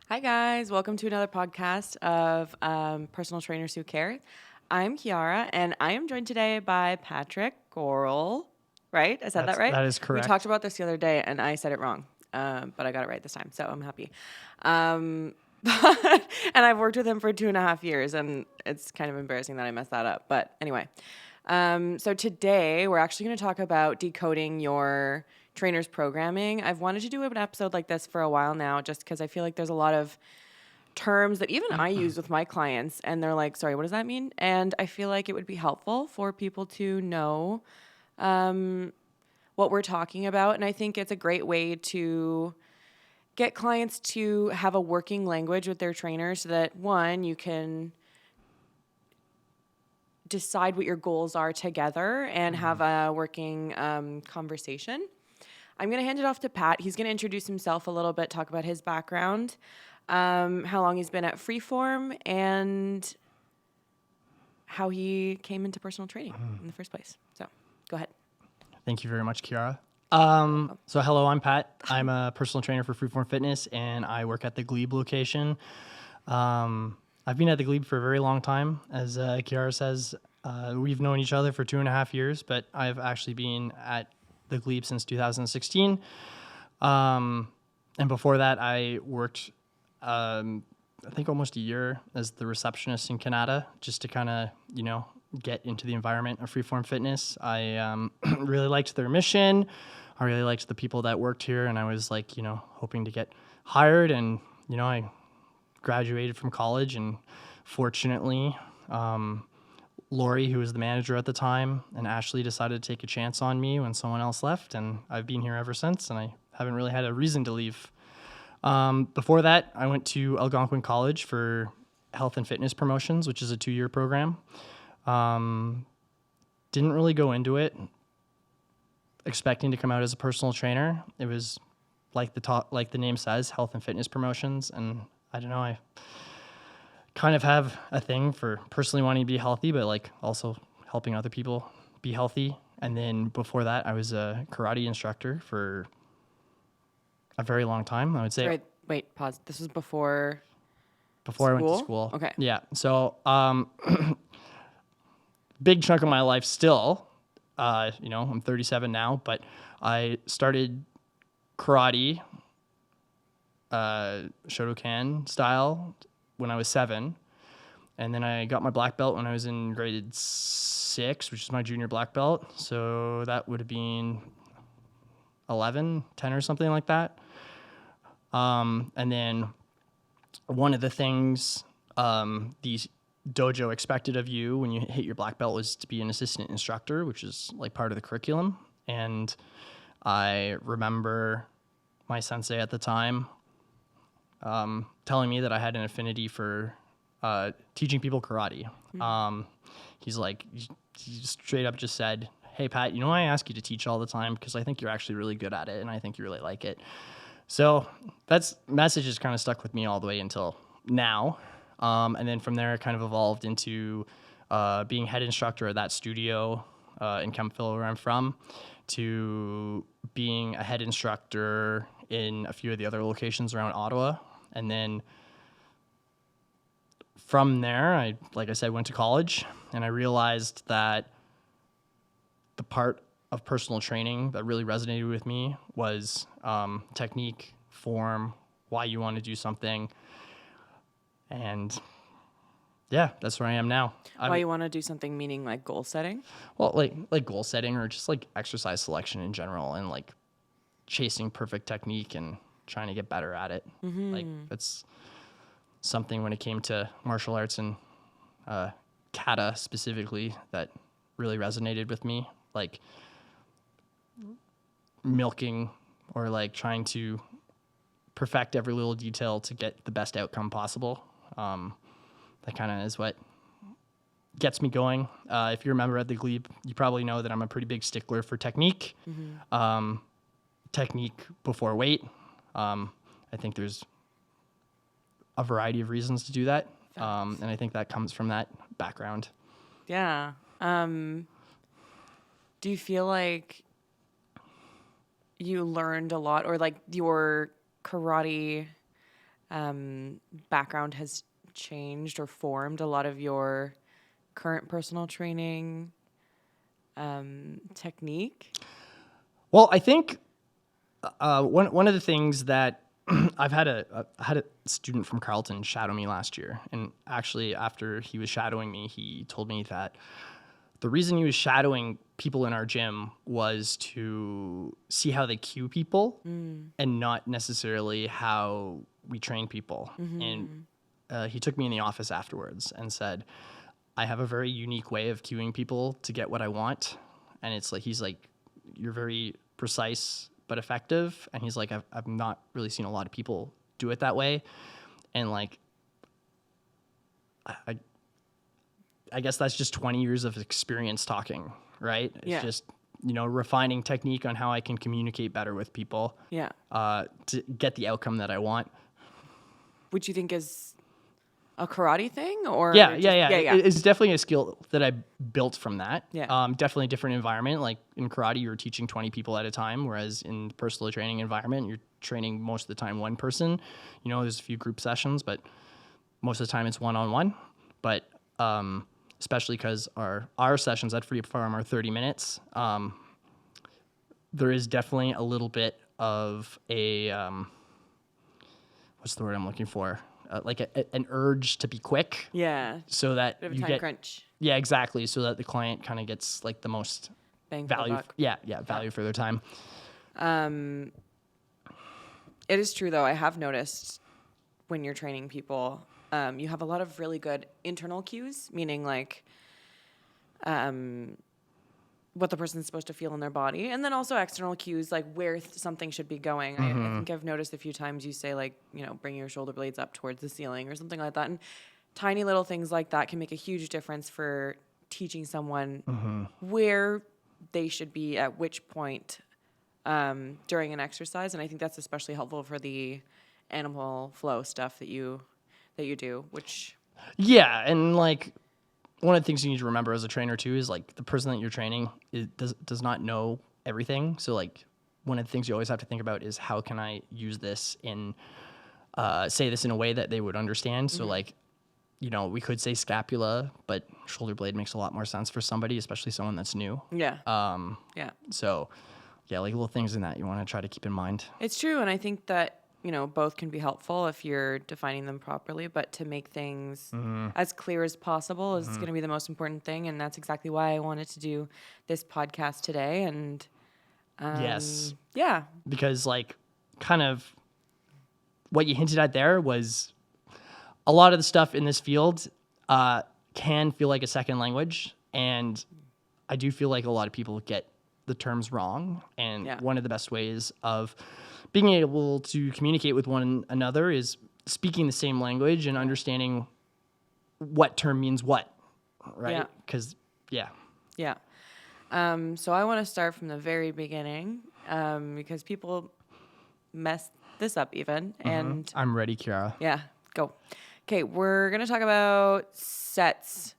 Hi, guys. Welcome to another podcast of Personal Trainers Who Care. I'm Kiara, and I am joined today by Patrick Gorrell. Right? I said that right? That is We correct. talked about this the other day, and I said it wrong, but I got it right this time, so I'm happy. And I've worked with him for 2.5 years, and it's kind of embarrassing that I messed that up. But anyway, so today we're actually going to talk about decoding your trainer's programming. I've wanted to do an episode like this for a while now, just because I feel like there's a lot of terms that even I use with my clients, and they're like, sorry, what does that mean? And I feel like it would be helpful for people to know what we're talking about. And I think it's a great way to get clients to have a working language with their trainer so that, one, you can decide what your goals are together and have a working conversation. I'm going to hand it off to Pat. He's going to introduce himself a little bit, talk about his background, how long he's been at Freeform, and how he came into personal training in the first place. So go ahead. Thank you very much, Kiara. So hello, I'm Pat. I'm a personal trainer for Freeform Fitness, and I work at the Glebe location. I've been at the Glebe for a very long time. As Kiara says, we've known each other for 2.5 years, but I've actually been at the Glebe since 2016. And before that, I worked, I think almost a year as the receptionist in Canada, just to kind of, get into the environment of Freeform Fitness. I really liked their mission. I really liked the people that worked here, and I was like, hoping to get hired. And, I graduated from college, and fortunately, Lori, who was the manager at the time, and Ashley decided to take a chance on me when someone else left, and I've been here ever since, and I haven't really had a reason to leave. Before that, I went to Algonquin College for health and fitness promotions, which is a 2-year program. Didn't really go into it expecting to come out as a personal trainer. It was like the name says, health and fitness promotions, and I don't know, I kind of have a thing for personally wanting to be healthy, but like also helping other people be healthy. And then before that, I was a karate instructor for a very long time. I would say Sorry, wait, pause. This was before I went to school? school. Okay. Yeah. So, big chunk of my life still, I'm 37 now, but I started karate, Shotokan style when I was 7. And then I got my black belt when I was in grade 6, which is my junior black belt. So that would have been 11, 10 or something like that. And then one of the things these dojo expected of you when you hit your black belt was to be an assistant instructor, which is like part of the curriculum. And I remember my sensei at the time telling me that I had an affinity for teaching people karate. He straight up just said, "Hey, Pat, I ask you to teach all the time because I think you're actually really good at it and I think you really like it." So that message has kind of stuck with me all the way until now. And then from there, it kind of evolved into being head instructor at that studio in Kemptville, where I'm from, to being a head instructor in a few of the other locations around Ottawa. And then from there, like I said, went to college, and I realized that the part of personal training that really resonated with me was technique, form, why you want to do something. And yeah, that's where I am now. Why you want to do something, meaning like goal setting? Well, like goal setting, or just like exercise selection in general, and like chasing perfect technique and trying to get better at it. Mm-hmm. Like that's something when it came to martial arts and kata specifically that really resonated with me. Like milking or like trying to perfect every little detail to get the best outcome possible. That kind of is what gets me going. If you're a member at the Glebe, you probably know that I'm a pretty big stickler for technique. Mm-hmm. Technique before weight. I think there's a variety of reasons to do that. And I think that comes from that background. Yeah. Do you feel like you learned a lot, or like your karate background has changed or formed a lot of your current personal training technique? Well, I think one of the things that I had a student from Carleton shadow me last year, and actually after he was shadowing me, he told me that the reason he was shadowing people in our gym was to see how they cue people and not necessarily how we train people. And he took me in the office afterwards and said, I have a very unique way of cueing people to get what I want. And it's like, he's like, you're very precise but effective. And he's like, I've not really seen a lot of people do it that way. And like, I guess that's just 20 years of experience talking, right? It's just, refining technique on how I can communicate better with people to get the outcome that I want. Which you think is a karate thing, or Yeah. It's definitely a skill that I built from that. Yeah. Definitely a different environment. Like in karate, you're teaching 20 people at a time, whereas in the personal training environment, you're training most of the time one person. There's a few group sessions, but most of the time it's one-on-one. But especially because our sessions at Free Farm are 30 minutes, there is definitely a little bit of a what's the word I'm looking for? Like an urge to be quick. Yeah. So that Bit of a you time get crunch. Yeah, exactly. So that the client kind of gets like the most Bang for the value. buck. Value for their time. It is true, though. I have noticed when you're training people, you have a lot of really good internal cues, meaning like what the person's supposed to feel in their body, and then also external cues, like where something should be going. I think I've noticed a few times you say, like, bring your shoulder blades up towards the ceiling or something like that. And tiny little things like that can make a huge difference for teaching someone where they should be at which point during an exercise. And I think that's especially helpful for the animal flow stuff that you do, which... Yeah, and like one of the things you need to remember as a trainer too is like the person that you're training does not know everything. So like one of the things you always have to think about is how can I use this say this in a way that they would understand. So like, we could say scapula, but shoulder blade makes a lot more sense for somebody, especially someone that's new. Yeah. So yeah, like little things in that you want to try to keep in mind. It's true. And I think that, both can be helpful if you're defining them properly, but to make things as clear as possible is going to be the most important thing. And that's exactly why I wanted to do this podcast today. And yes. Yeah. Because like kind of what you hinted at there was a lot of the stuff in this field can feel like a second language. And I do feel like a lot of people get the terms wrong. And one of the best ways of being able to communicate with one another is speaking the same language and understanding what term means what, right? Because, Yeah. So I want to start from the very beginning because people mess this up even. And I'm ready, Kiara. Yeah, go. Okay, we're going to talk about sets,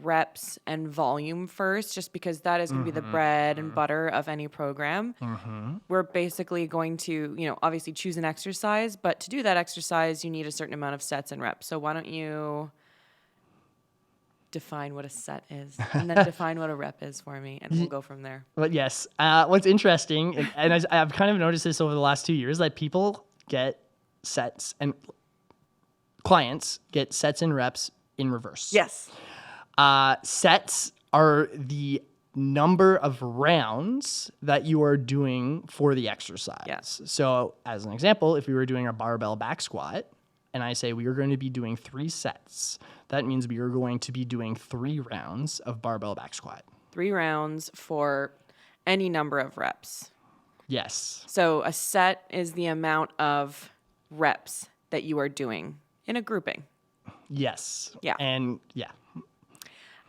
reps, and volume first, just because that is going to be the bread and butter of any program. We're basically going to, obviously choose an exercise, but to do that exercise, you need a certain amount of sets and reps. So why don't you define what a set is and then define what a rep is for me, and we'll go from there. But yes, what's interesting, and I've kind of noticed this over the last 2 years, that people get sets and clients get sets and reps in reverse. Yes. Sets are the number of rounds that you are doing for the exercise. Yes. So as an example, if we were doing a barbell back squat and I say we are going to be doing 3 sets, that means we are going to be doing 3 rounds of barbell back squat. 3 rounds for any number of reps. Yes. So a set is the amount of reps that you are doing in a grouping. Yes. Yeah. And yeah.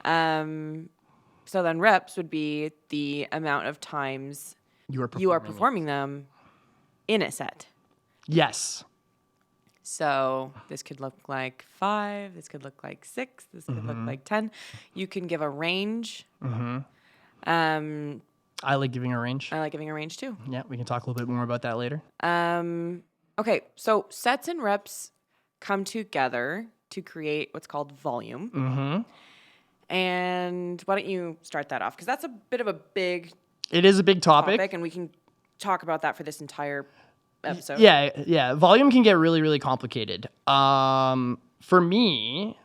So then reps would be the amount of times you are performing them in a set. Yes. So this could look like 5, this could look like 6, this could look like 10. You can give a range. I like giving a range. I like giving a range too. Yeah, we can talk a little bit more about that later. Okay, so sets and reps come together to create what's called volume. Mm-hmm. And why don't you start that off? Because that's a bit of a big It is a big topic. and we can talk about that for this entire episode. Yeah. Volume can get really, really complicated. For me,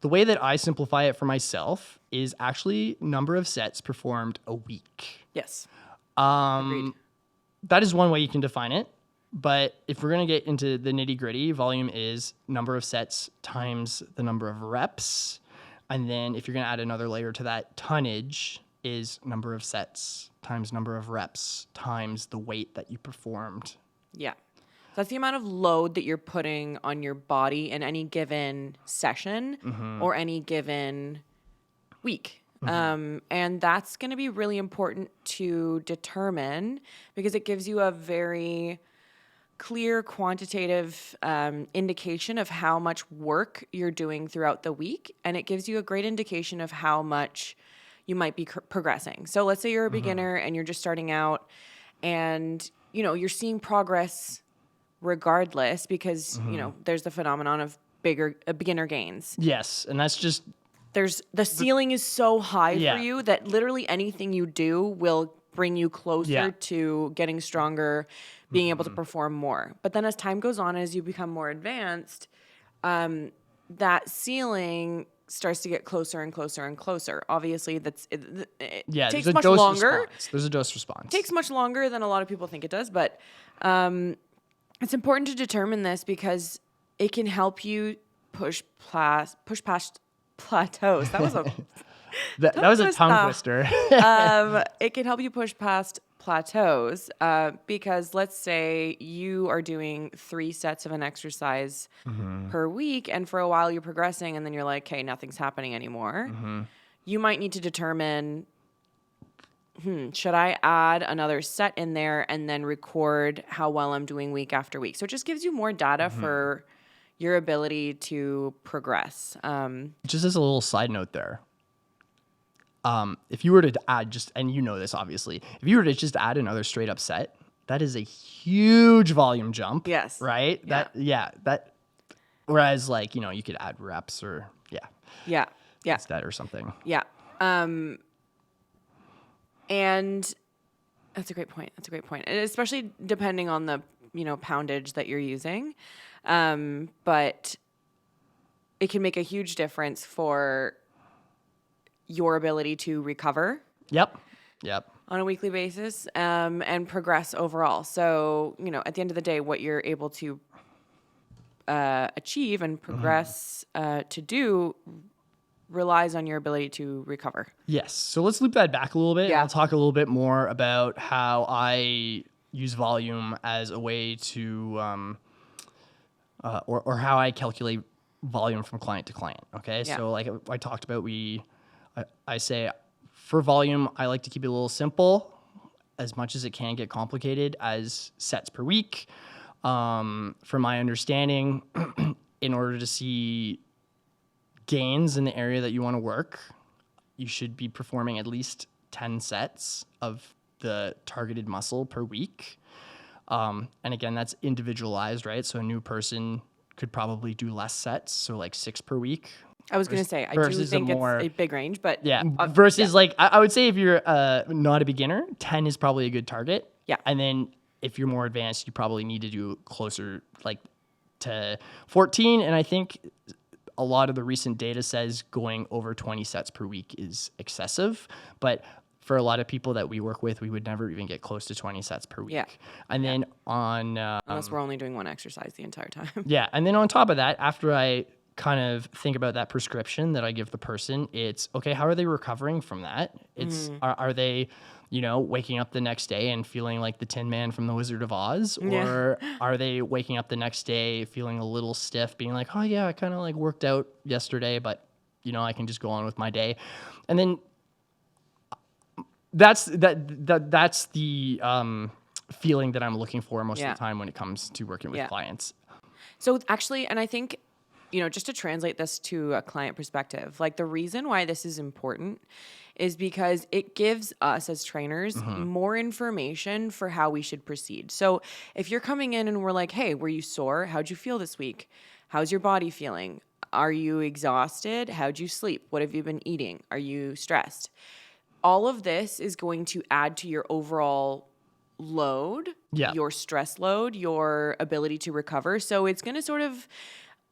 the way that I simplify it for myself is actually number of sets performed a week. Yes. That is one way you can define it. But if we're going to get into the nitty gritty, volume is number of sets times the number of reps. And then if you're going to add another layer to that, tonnage is number of sets times number of reps times the weight that you performed. Yeah. So that's the amount of load that you're putting on your body in any given session or any given week. And that's going to be really important to determine because it gives you a very clear quantitative indication of how much work you're doing throughout the week. And it gives you a great indication of how much you might be progressing. So let's say you're a beginner and you're just starting out and, you're seeing progress regardless because, there's the phenomenon of beginner gains. Yes. And that's just... The ceiling is so high for you that literally anything you do will bring you closer to getting stronger, being able to perform more. But then as time goes on, as you become more advanced, that ceiling starts to get closer and closer and closer. Obviously, it takes much longer. There's a dose response. It takes much longer than a lot of people think it does, but it's important to determine this because it can help you push past plateaus. That was a that was a tongue twister. It can help you push past plateaus because let's say you are doing 3 sets of an exercise per week and for a while you're progressing and then you're like, okay, nothing's happening anymore. You might need to determine, should I add another set in there and then record how well I'm doing week after week? So it just gives you more data for your ability to progress. Just as a little side note there, if you were to add and you know this obviously, if you were to just add another straight up set, that is a huge volume jump. Yes. Right? Whereas you could add reps or instead or something. Yeah. And that's a great point. And especially depending on the, poundage that you're using. But it can make a huge difference for your ability to recover. Yep. On a weekly basis, and progress overall. So, at the end of the day, what you're able to achieve and progress to do relies on your ability to recover. Yes. So let's loop that back a little bit. Yeah. I'll talk a little bit more about how I use volume as a way to, or how I calculate volume from client to client. Okay. Yeah. So like I talked about, I say for volume, I like to keep it a little simple as much as it can get complicated as sets per week. From my understanding, in order to see gains in the area that you want to work, you should be performing at least 10 sets of the targeted muscle per week. And again, that's individualized, right? So a new person could probably do less sets, so like 6 per week. I was going to say, I do think it's a big range, but... Yeah, versus like, I would say if you're not a beginner, 10 is probably a good target. Yeah. And then if you're more advanced, you probably need to do closer like to 14. And I think a lot of the recent data says going over 20 sets per week is excessive. But for a lot of people that we work with, we would never even get close to 20 sets per week. Yeah. And then on... unless we're only doing one exercise the entire time. Yeah. And then on top of that, after I kind of think about that prescription that I give the person, it's okay, how are they recovering from that? It's are they, waking up the next day and feeling like the Tin Man from the Wizard of Oz? Or are they waking up the next day feeling a little stiff, being like, oh yeah, I kind of like worked out yesterday, but I can just go on with my day. And then that's the feeling that I'm looking for most of the time when it comes to working with clients. So actually, and I think just to translate this to a client perspective, like the reason why this is important is because it gives us as trainers more information for how we should proceed. So if you're coming in and we're like, hey, were you sore? How'd you feel this week? How's your body feeling? Are you exhausted? How'd you sleep? What have you been eating? Are you stressed? All of this is going to add to your overall load, your stress load, your ability to recover. So it's going to sort of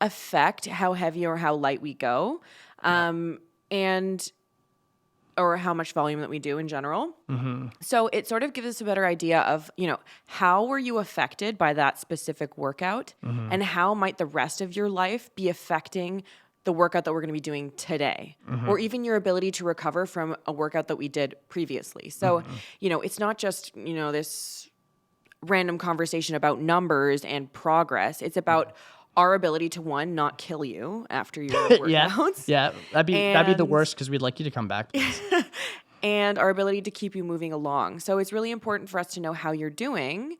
affect how heavy or how light we go, or how much volume that we do in general. So it sort of gives us a better idea of, how were you affected by that specific workout, and how might the rest of your life be affecting the workout that we're going to be doing today, or even your ability to recover from a workout that we did previously. So, it's not just, this random conversation about numbers and progress. It's about our ability to, one, not kill you after your workouts. That'd be the worst, because we'd like you to come back, please. And our ability to keep you moving along. So it's really important for us to know how you're doing,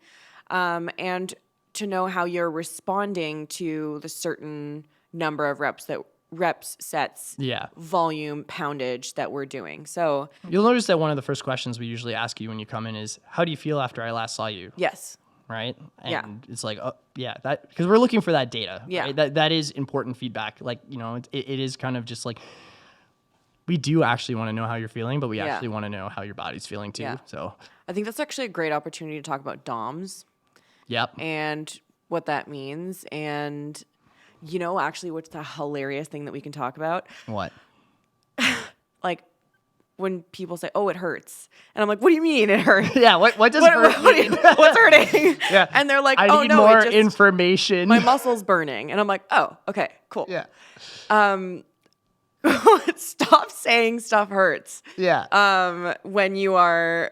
and to know how you're responding to the certain number of reps, sets, volume, poundage that we're doing. So you'll notice that one of the first questions we usually ask you when you come in is, how do you feel after I last saw you? Yes. Right? And it's like, that, because we're looking for that data. Yeah. Right? That is important feedback. Like, it is kind of just like, we do actually want to know how you're feeling, but we actually want to know how your body's feeling too. So I think that's actually a great opportunity to talk about DOMs. Yep. And what that means. And actually what's the hilarious thing that we can talk about? What? Like, when people say, "Oh, it hurts," and I'm like, "What do you mean it hurts?" Yeah, what does hurt mean? What's hurting? Yeah, and they're like, I need more information. My muscle's burning," and I'm like, "Oh, okay, cool." Yeah. Stop saying stuff hurts. Yeah. When you are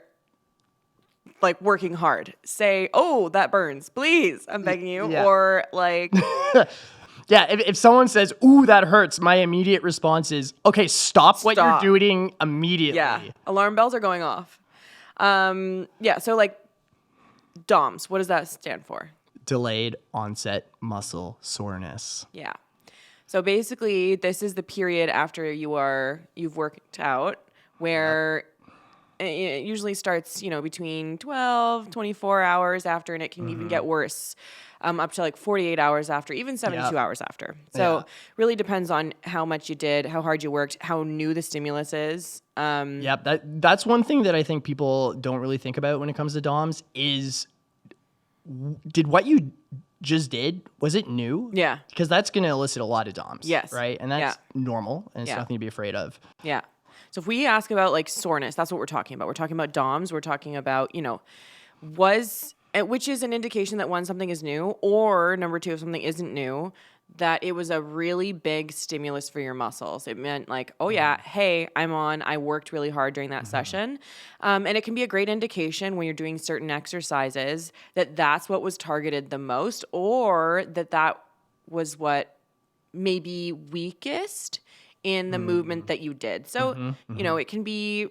like working hard, say, "Oh, that burns," please. I'm begging you, or like. Yeah, if someone says, "Ooh, that hurts," my immediate response is, "Okay, stop what you're doing immediately." Yeah, alarm bells are going off. So like DOMS, what does that stand for? Delayed onset muscle soreness. Yeah. So basically, this is the period after you've worked out where it usually starts, between 12, 24 hours after, and it can even get worse. Up to like 48 hours after, even 72 hours after. So really depends on how much you did, how hard you worked, how new the stimulus is. That's one thing that I think people don't really think about when it comes to DOMs is, did what you just did, was it new? Yeah. Because that's going to elicit a lot of DOMs. Yes. Right? And that's normal, and it's nothing to be afraid of. Yeah. So if we ask about like soreness, that's what we're talking about. We're talking about DOMs. We're talking about, which is an indication that, one, something is new, or number two, if something isn't new, that it was a really big stimulus for your muscles. It meant like, oh yeah, hey, I worked really hard during that session. And it can be a great indication when you're doing certain exercises that that's what was targeted the most, or that was what may be weakest in the movement that you did. So, it can be,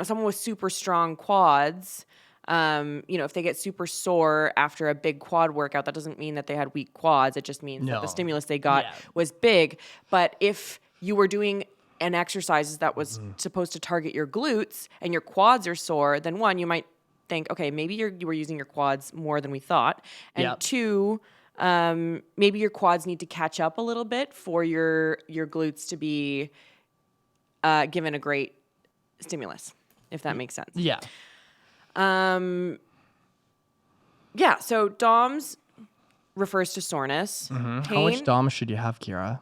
someone with super strong quads. If they get super sore after a big quad workout, that doesn't mean that they had weak quads. It just means that the stimulus they got was big. But if you were doing an exercise that was supposed to target your glutes and your quads are sore, then one, you might think, okay, maybe you were using your quads more than we thought. And two, maybe your quads need to catch up a little bit for your glutes to be given a great stimulus, if that makes sense. Yeah. So DOMS refers to soreness. Pain. How much DOMs should you have, Kira?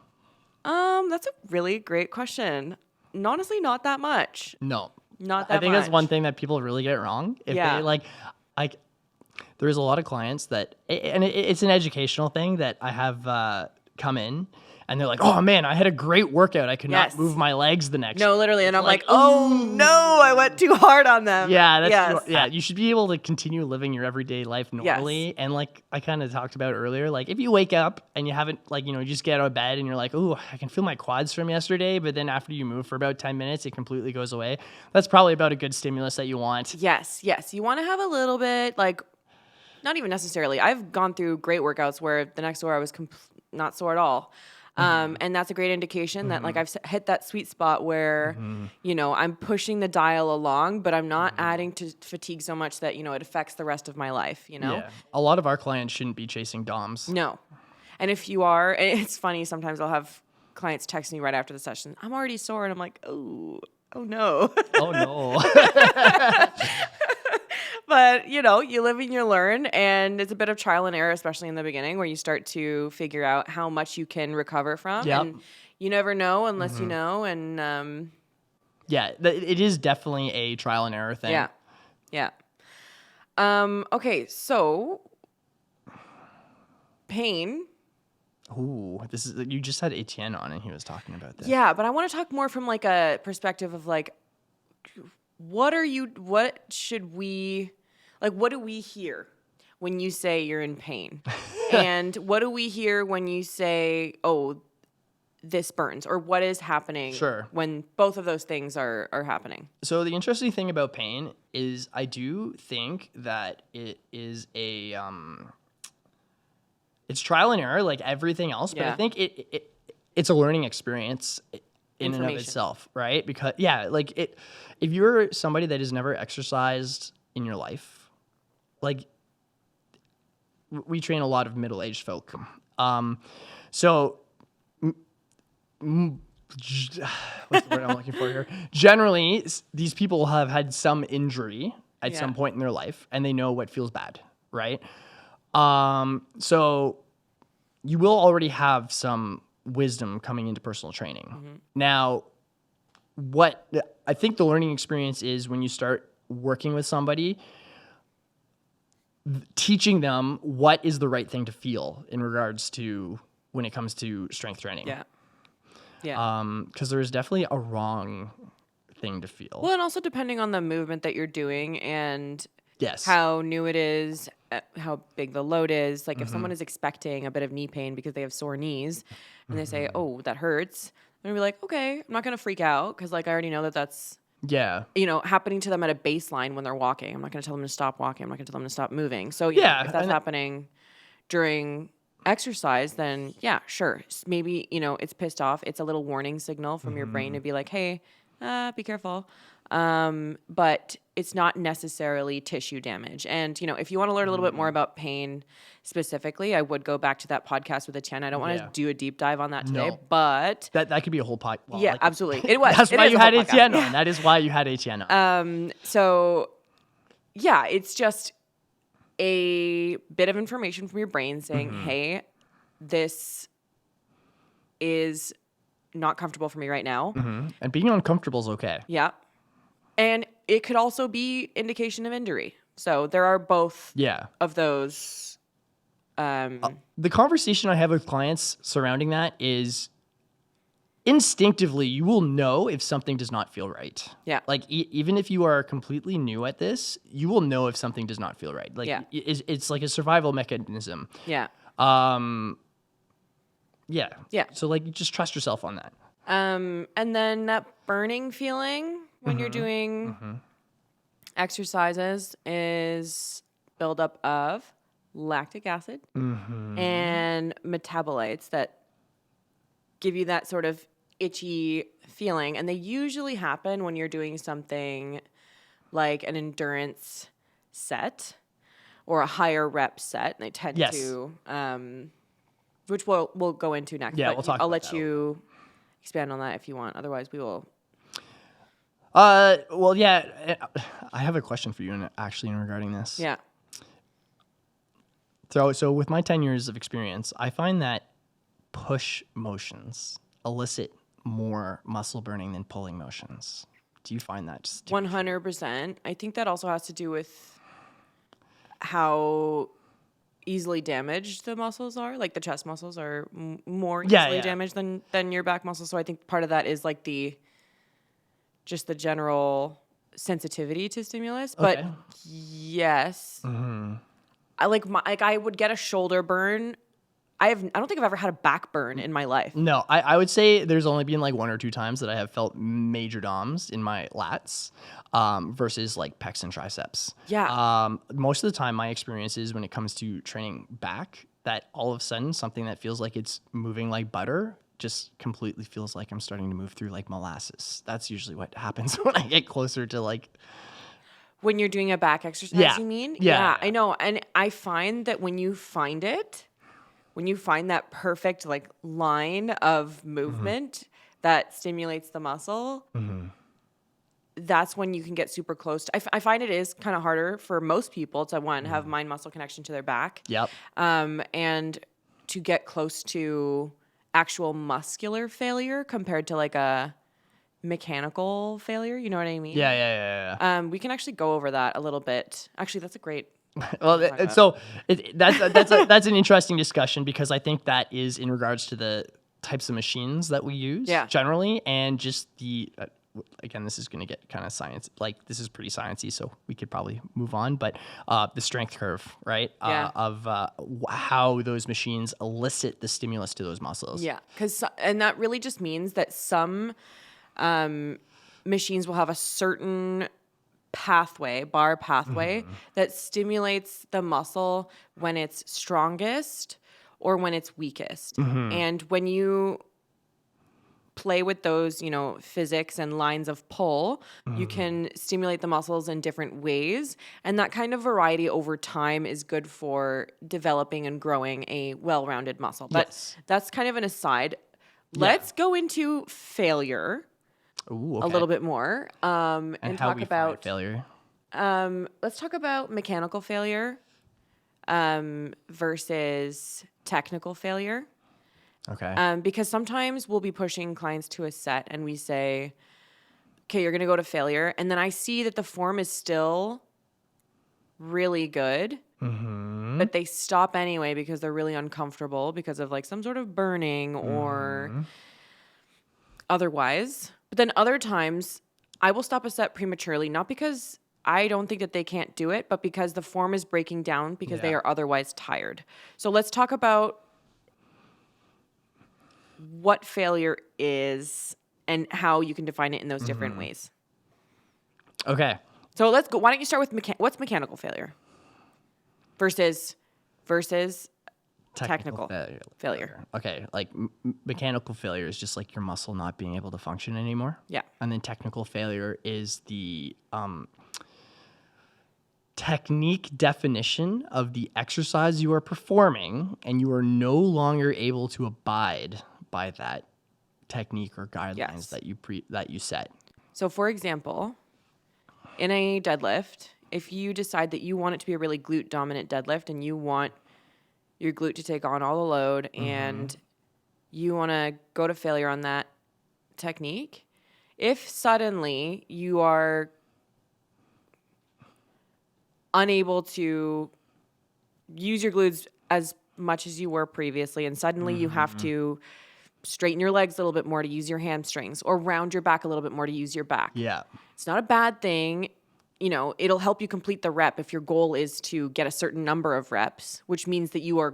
That's a really great question. Honestly, not that much. No. Not that much. I think that's one thing that people really get wrong. If they there's a lot of clients that, and it's an educational thing that I have come in, and they're like, "Oh man, I had a great workout. I could not move my legs the next day." No, literally. And I'm like, "Oh no, I went too hard on them." Yeah, you should be able to continue living your everyday life normally. Yes. And like I kind of talked about earlier, like if you wake up and you haven't you just get out of bed and you're like, "Oh, I can feel my quads from yesterday," but then after you move for about 10 minutes, it completely goes away. That's probably about a good stimulus that you want. Yes. You want to have a little bit, not even necessarily. I've gone through great workouts where the next day I was not sore at all. And that's a great indication that like I've hit that sweet spot where, you know, I'm pushing the dial along, but I'm not adding to fatigue so much that, you know, it affects the rest of my life, you know? Yeah. A lot of our clients shouldn't be chasing DOMs. No. And if you are, it's funny, sometimes I'll have clients text me right after the session, I'm already sore. And I'm like, oh no. Oh no. But, you know, you live and you learn, and it's a bit of trial and error, especially in the beginning, where you start to figure out how much you can recover from. Yep. And you never know unless you know. And Yeah, it is definitely a trial and error thing. yeah. Okay, so pain. Ooh, you just had Etienne on and he was talking about this. Yeah, but I want to talk more from like a perspective of like, what do we hear when you say you're in pain? And what do we hear when you say, oh, this burns? Or what is happening when both of those things are happening? So the interesting thing about pain is I do think that it is it's trial and error like everything else, but I think it's a learning experience in and of itself, right? Because if you're somebody that has never exercised in your life, like we train a lot of middle-aged folk. So what's the word I'm looking for here? Generally, these people have had some injury at some point in their life, and they know what feels bad, right? So you will already have some wisdom coming into personal training. Now, what I think the learning experience is when you start working with somebody, teaching them what is the right thing to feel in regards to when it comes to strength training. Yeah. Because there's definitely a wrong thing to feel. Well, and also depending on the movement that you're doing and Yes. how new it is, how big the load is. Like if someone is expecting a bit of knee pain because they have sore knees and they say, oh, that hurts, then be like, okay, I'm not going to freak out because like I already know that that's, you know, happening to them at a baseline when they're walking. I'm not going to tell them to stop walking. I'm not going to tell them to stop moving. So yeah, if that's happening during exercise, then yeah, sure. Maybe, you know, it's pissed off. It's a little warning signal from your brain to be like, hey, be careful. But it's not necessarily tissue damage. And, you know, if you want to learn a little bit more about pain specifically, I would go back to that podcast with Etienne. I don't want to do a deep dive on that today, but that could be a whole podcast. Well, absolutely. It was. That's why you had Etienne on. That is why you had Etienne on. So yeah, it's just a bit of information from your brain saying, hey, this is not comfortable for me right now. And being uncomfortable is okay. Yeah. And it could also be indication of injury. So there are both of those. The conversation I have with clients surrounding that is instinctively you will know if something does not feel right. Yeah. Like even if you are completely new at this, you will know if something does not feel right. Like it's like a survival mechanism. Yeah. Yeah. So like just trust yourself on that. And then that burning feeling when you're doing exercises is buildup of lactic acid and metabolites that give you that sort of itchy feeling. And they usually happen when you're doing something like an endurance set or a higher rep set. And they tend to, which we'll go into next. Yeah, but we'll talk I'll about let that. you expand on that if you want. Otherwise, we will. Well, yeah, I have a question for you actually regarding this. Yeah. So with my 10 years of experience, I find that push motions elicit more muscle burning than pulling motions. Do you find that? 100%. I think that also has to do with how easily damaged the muscles are. Like the chest muscles are more easily damaged than your back muscles. So I think part of that is like the general sensitivity to stimulus. But yes, I would get a shoulder burn. I don't think I've ever had a back burn in my life. No, I would say there's only been like 1 or 2 times that I have felt major DOMs in my lats versus like pecs and triceps. Yeah. Most of the time, my experience is when it comes to training back, that all of a sudden something that feels like it's moving like butter just completely feels like I'm starting to move through like molasses. That's usually what happens when I get closer to like. When you're doing a back exercise, Yeah. you mean? Yeah. I know. And I find that when you find that perfect like line of movement that stimulates the muscle, that's when you can get super close. I find it is kind of harder for most people to have mind muscle connection to their back. Yep. And to get close to actual muscular failure compared to like a mechanical failure. You know what I mean? Yeah. We can actually go over that a little bit. Actually, that's a great. Well, that's an interesting discussion because I think that is in regards to the types of machines that we use generally, and just the again, this is going to get kind of science. Like this is pretty sciencey, so we could probably move on. But the strength curve, right? Of how those machines elicit the stimulus to those muscles. Yeah, and that really just means that some machines will have a certain bar pathway that stimulates the muscle when it's strongest or when it's weakest. And when you play with those, physics and lines of pull, you can stimulate the muscles in different ways. And that kind of variety over time is good for developing and growing a well-rounded muscle. But that's kind of an aside. Let's go into failure a little bit more and talk about failure. Let's talk about mechanical failure versus technical failure. Okay. Because sometimes we'll be pushing clients to a set and we say, okay, you're going to go to failure. And then I see that the form is still really good, but they stop anyway because they're really uncomfortable because of like some sort of burning or otherwise. But then other times I will stop a set prematurely, not because I don't think that they can't do it, but because the form is breaking down because they are otherwise tired. So let's talk about what failure is and how you can define it in those different ways. Okay. So let's go. Why don't you start with what's mechanical failure versus technical failure? Okay. Like mechanical failure is just like your muscle not being able to function anymore. Yeah. And then technical failure is the technique definition of the exercise you are performing, and you are no longer able to abide by that technique or guidelines that you set. So, for example, in a deadlift, if you decide that you want it to be a really glute dominant deadlift and you want your glute to take on all the load and you want to go to failure on that technique, if suddenly you are unable to use your glutes as much as you were previously, and suddenly you have to straighten your legs a little bit more to use your hamstrings or round your back a little bit more to use your back. Yeah. It's not a bad thing. It'll help you complete the rep if your goal is to get a certain number of reps, which means that you are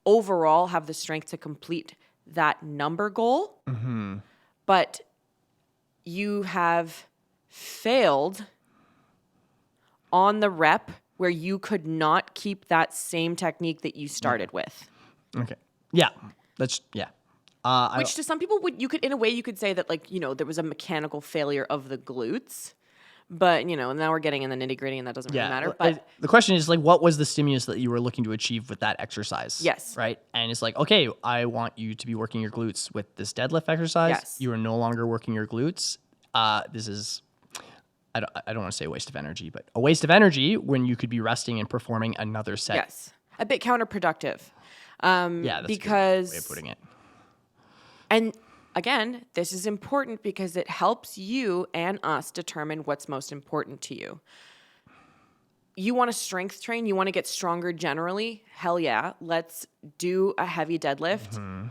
overall have the strength to complete that number goal. But you have failed on the rep where you could not keep that same technique that you started with. Okay. Yeah. Which to some people you could say that like, there was a mechanical failure of the glutes, but now we're getting in the nitty gritty and that doesn't really matter. But the question is like, what was the stimulus that you were looking to achieve with that exercise? Yes. Right. And it's like, okay, I want you to be working your glutes with this deadlift exercise. Yes. You are no longer working your glutes. This is, I don't want to say a waste of energy, but a waste of energy when you could be resting and performing another set. yes, a bit counterproductive. That's because a good way of putting it. And again, this is important because it helps you and us determine what's most important to you. You want to strength train, you want to get stronger generally, hell yeah, let's do a heavy deadlift.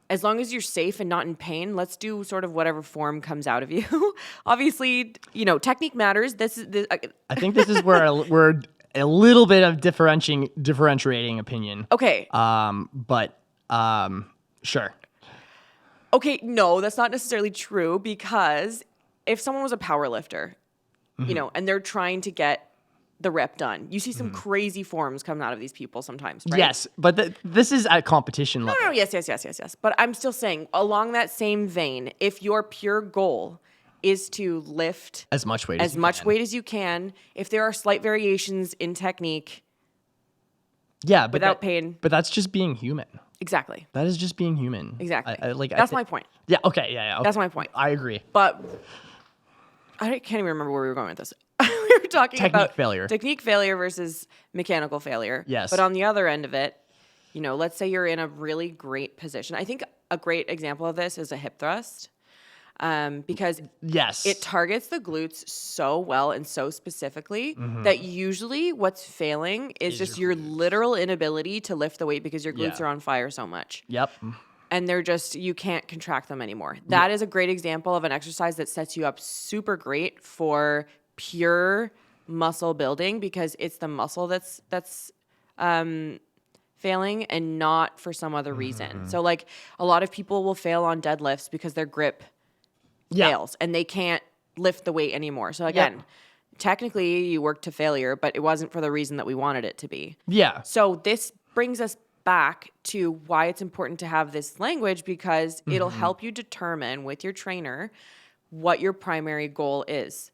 As long as you're safe and not in pain, let's do sort of whatever form comes out of you. Obviously, technique matters. I think this is where we're a little bit of differentiating opinion. Okay. Sure. Okay, no, that's not necessarily true because if someone was a power lifter, and they're trying to get the rep done. You see some crazy forms coming out of these people sometimes, right? Yes, but this is at competition level. No, yes. But I'm still saying, along that same vein, if your pure goal is to lift As much weight weight as you can, if there are slight variations in technique, yeah, but without pain. But that's just being human. Exactly. That is just being human. Exactly. Like That's my point. Yeah. Okay. Yeah. Okay. That's my point. I agree. But I can't even remember where we were going with this. We were talking about technique failure versus mechanical failure. Yes. But on the other end of it, let's say you're in a really great position. I think a great example of this is a hip thrust. Because yes, it targets the glutes so well and so specifically that usually what's failing is just your literal inability to lift the weight because your glutes are on fire so much. Yep. And you can't contract them anymore. That is a great example of an exercise that sets you up super great for pure muscle building because it's the muscle that's failing and not for some other reason. So like a lot of people will fail on deadlifts because their grip fails and they can't lift the weight anymore. So again, technically you worked to failure, but it wasn't for the reason that we wanted it to be. Yeah. So this brings us back to why it's important to have this language because it'll help you determine with your trainer what your primary goal is.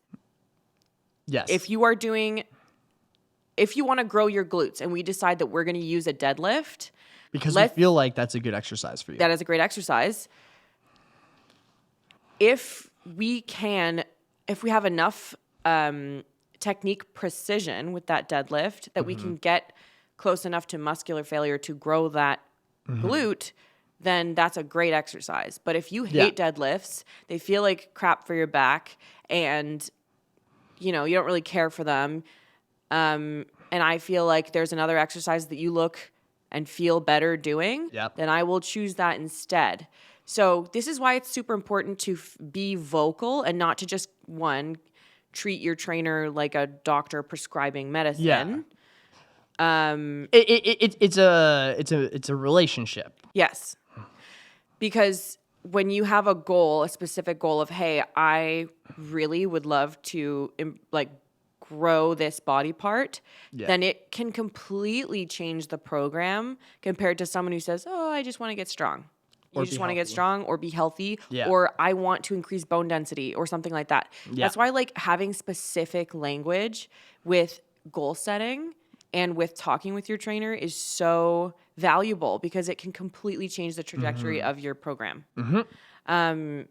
Yes. If you want to grow your glutes and we decide that we're going to use a deadlift. Because we feel like that's a good exercise for you. That is a great exercise. If we have enough technique precision with that deadlift that we can get close enough to muscular failure to grow that glute, then that's a great exercise. But if you hate deadlifts, they feel like crap for your back and you don't really care for them. And I feel like there's another exercise that you look and feel better doing, then I will choose that instead. So this is why it's super important to be vocal and not to just treat your trainer like a doctor prescribing medicine. It's a relationship. Yes, because when you have a specific goal of, hey, I really would love to grow this body part, then it can completely change the program compared to someone who says, oh, I just want to get strong. You just want to get strong or be healthy or I want to increase bone density or something like that. That's why having specific language with goal setting and with talking with your trainer is so valuable because it can completely change the trajectory of your program. And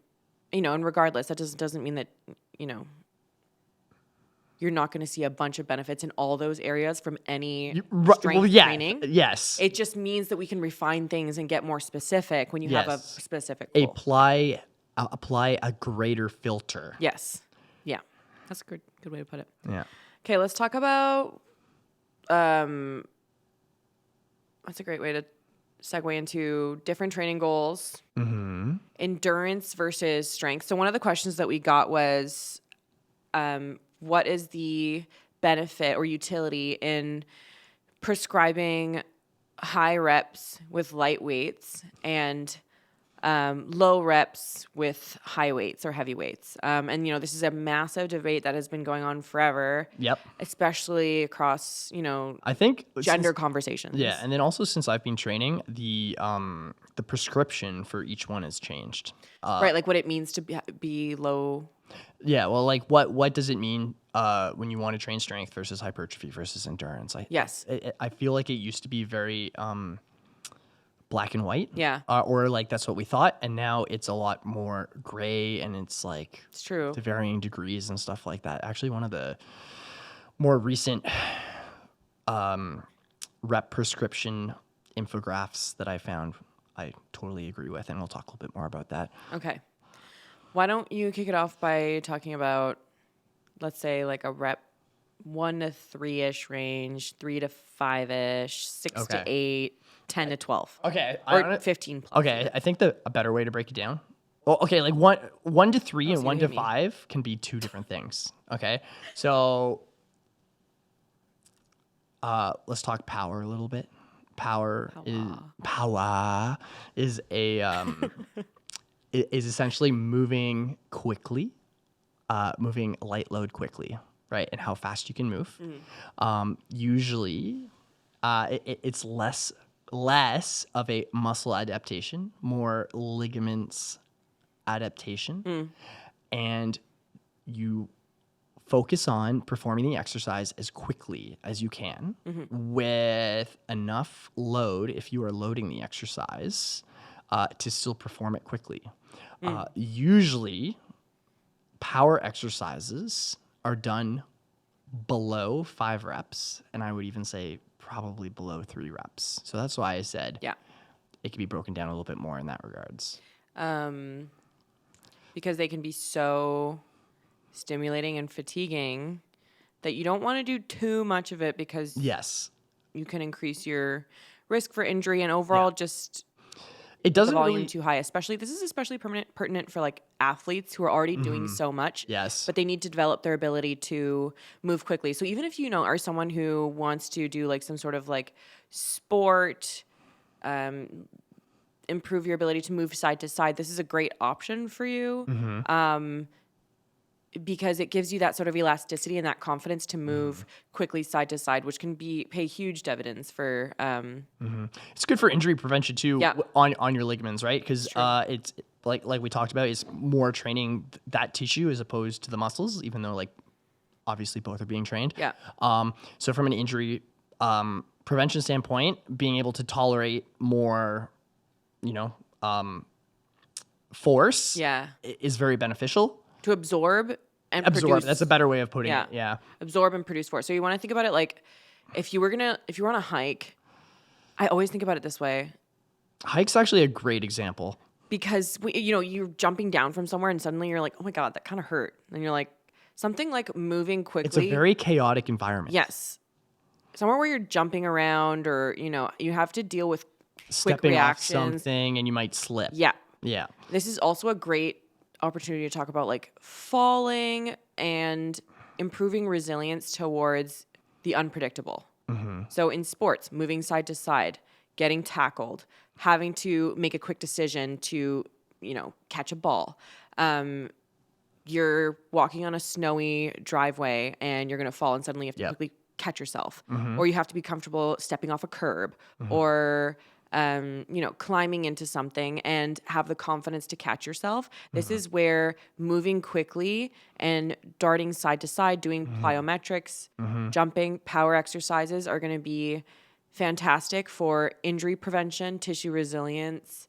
regardless, that doesn't mean that, you're not going to see a bunch of benefits in all those areas from any strength training. Yes. It just means that we can refine things and get more specific when you have a specific goal. Apply a greater filter. Yes. Yeah. That's a good way to put it. Yeah. Okay, let's talk about that's a great way to segue into different training goals. Endurance versus strength. So one of the questions that we got was what is the benefit or utility in prescribing high reps with light weights and low reps with high weights or heavy weights? And, this is a massive debate that has been going on forever. Yep. Especially across, I think gender conversations. Yeah. And then also since I've been training, the prescription for each one has changed. Right. Like what it means to be low. Yeah, well, what does it mean when you want to train strength versus hypertrophy versus endurance? I feel like it used to be very black and white. Yeah. Or that's what we thought, and now it's a lot more gray, and it's true to varying degrees and stuff like that. Actually, one of the more recent rep prescription infographics that I found, I totally agree with, and we'll talk a little bit more about that. Okay. Why don't you kick it off by talking about, let's say, a rep 1 to 3-ish range, 3 to 5-ish, 6 to 8, 10 to 12. Okay. Or 15 plus. Okay, I think a better way to break it down. Well, okay, 1 to 3 and 1 to 5 can be two different things. Okay, so let's talk power a little bit. Power is a is essentially moving quickly, moving light load quickly. right, and how fast you can move. Usually, it's less of a muscle adaptation, more ligaments adaptation, and you focus on performing the exercise as quickly as you can with enough load, if you are loading the exercise, to still perform it quickly. Usually, power exercises are done below 5 reps, and I would even say probably below 3 reps. So that's why I said it can be broken down a little bit more in that regards. Because they can be so stimulating and fatiguing that you don't want to do too much of it because you can increase your risk for injury and overall just it doesn't the volume really too high. This is especially pertinent for like athletes who are already doing so much. Yes. But they need to develop their ability to move quickly. So even if you are someone who wants to do like some sort of like sport, improve your ability to move side to side, this is a great option for you. Because it gives you that sort of elasticity and that confidence to move quickly side to side, which can pay huge dividends for. It's good for injury prevention too on your ligaments, right? Because it's like we talked about, it's more training that tissue as opposed to the muscles, even though like obviously both are being trained. Yeah. So from an injury prevention standpoint, being able to tolerate more, force is very beneficial. To absorb and Absorb. produce. That's a better way of putting it. Yeah. Absorb and produce force. So you want to think about it like if you were on a hike, I always think about it this way. Hike's actually a great example. Because you're jumping down from somewhere and suddenly you're like, oh my God, that kind of hurt. And you're like, something like moving quickly. It's a very chaotic environment. Yes. Somewhere where you're jumping around or, you have to deal with quick stepping reactions. off something and you might slip. Yeah. Yeah. This is also a great opportunity to talk about like falling and improving resilience towards the unpredictable. So in sports, moving side to side, getting tackled, having to make a quick decision to, catch a ball. You're walking on a snowy driveway and you're going to fall and suddenly you have to quickly catch yourself. Or you have to be comfortable stepping off a curb or climbing into something and have the confidence to catch yourself. This is where moving quickly and darting side to side, doing plyometrics, jumping, power exercises are going to be fantastic for injury prevention, tissue resilience,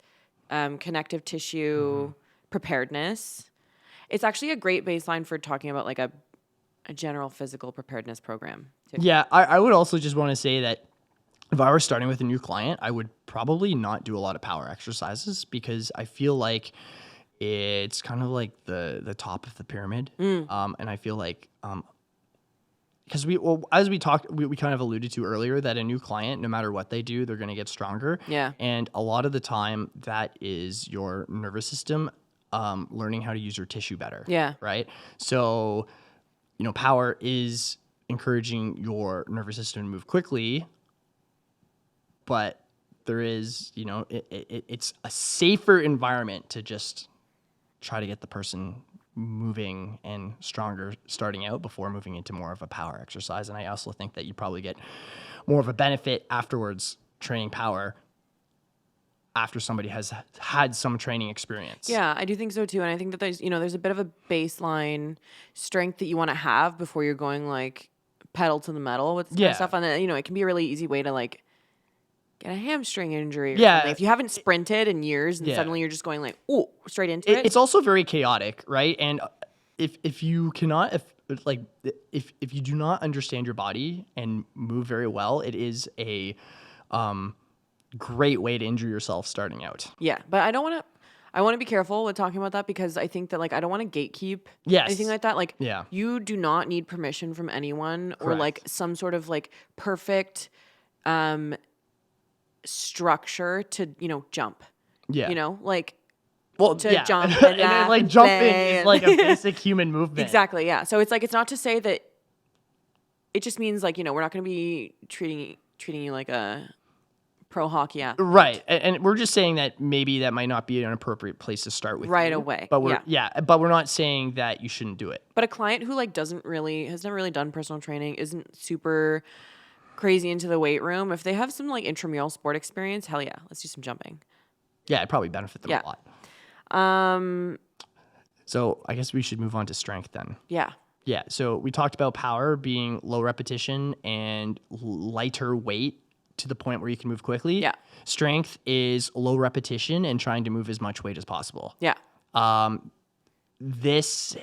connective tissue preparedness. It's actually a great baseline for talking about like a general physical preparedness program too. Yeah, I would also just want to say that if I were starting with a new client, I would probably not do a lot of power exercises because I feel like it's kind of like the top of the pyramid. And I feel like, because as we talked, we kind of alluded to earlier that a new client, no matter what they do, they're going to get stronger. Yeah. And a lot of the time that is your nervous system learning how to use your tissue better. Yeah. Right. So, power is encouraging your nervous system to move quickly. But there is, it's a safer environment to just try to get the person moving and stronger starting out before moving into more of a power exercise. And I also think that you probably get more of a benefit afterwards training power after somebody has had some training experience. Yeah, I do think so too. And I think that there's a bit of a baseline strength that you want to have before you're going like pedal to the metal with this kind of stuff. And then, it can be a really easy way to like get a hamstring injury or something. If you haven't sprinted in years and suddenly you're just going like, ooh, straight into it. It's also very chaotic, right? And if you cannot, if you do not understand your body and move very well, it is a great way to injure yourself starting out. Yeah, but I want to be careful with talking about that because I think that like I don't want to gatekeep anything like that. Like you do not need permission from anyone or like some sort of like perfect structure to, jump. Yeah. Jump and then like jumping is like a basic human movement. Exactly, yeah. So it's like it's not to say that it just means like, we're not going to be treating you like a Pro hockey athlete. Right. And we're just saying that maybe that might not be an appropriate place to start with Right you, away. But but we're not saying that you shouldn't do it. But a client who like has never really done personal training, isn't super crazy into the weight room, if they have some like intramural sport experience, hell yeah, let's do some jumping. Yeah, it'd probably benefit them a lot. So I guess we should move on to strength then. Yeah. Yeah. So we talked about power being low repetition and lighter weight to the point where you can move quickly. Yeah. Strength is low repetition and trying to move as much weight as possible. Yeah. This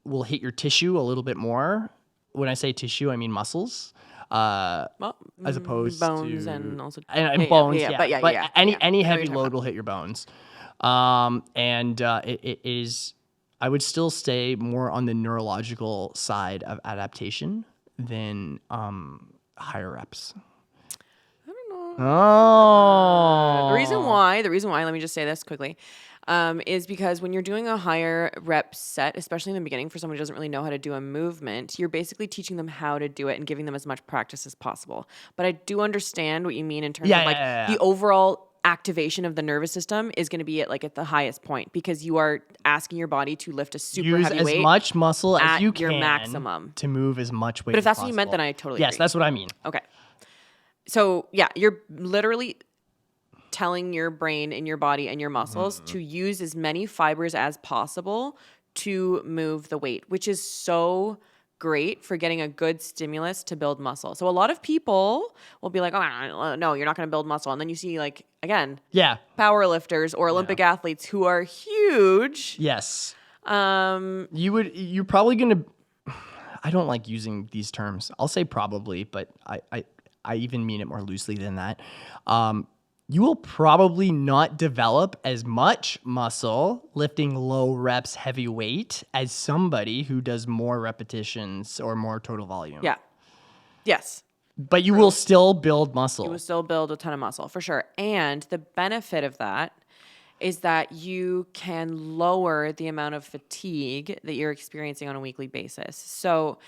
will hit your tissue a little bit more. When I say tissue, I mean muscles. As opposed bones to and also bones. But any heavy load will hit your bones. It is, I would still stay more on the neurological side of adaptation than higher reps. Oh. The reason why, let me just say this quickly, is because when you're doing a higher rep set, especially in the beginning for someone who doesn't really know how to do a movement, you're basically teaching them how to do it and giving them as much practice as possible. But I do understand what you mean in terms of the overall activation of the nervous system is going to be at the highest point, because you are asking your body to lift a super heavy weight. Use as much muscle as you can your maximum to move as much weight. But if that's as what you meant, then I totally agree. Yes, that's what I mean. Okay. So yeah, you're literally telling your brain and your body and your muscles to use as many fibers as possible to move the weight, which is so great for getting a good stimulus to build muscle. So a lot of people will be like, oh, no, you're not going to build muscle. And then you see power lifters or Olympic athletes who are huge. Yes. You're probably going to, I don't like using these terms. I'll say probably, but I even mean it more loosely than that. You will probably not develop as much muscle lifting low reps heavy weight as somebody who does more repetitions or more total volume. Yeah. Yes. But you will still build muscle. You will still build a ton of muscle, for sure. And the benefit of that is that you can lower the amount of fatigue that you're experiencing on a weekly basis. So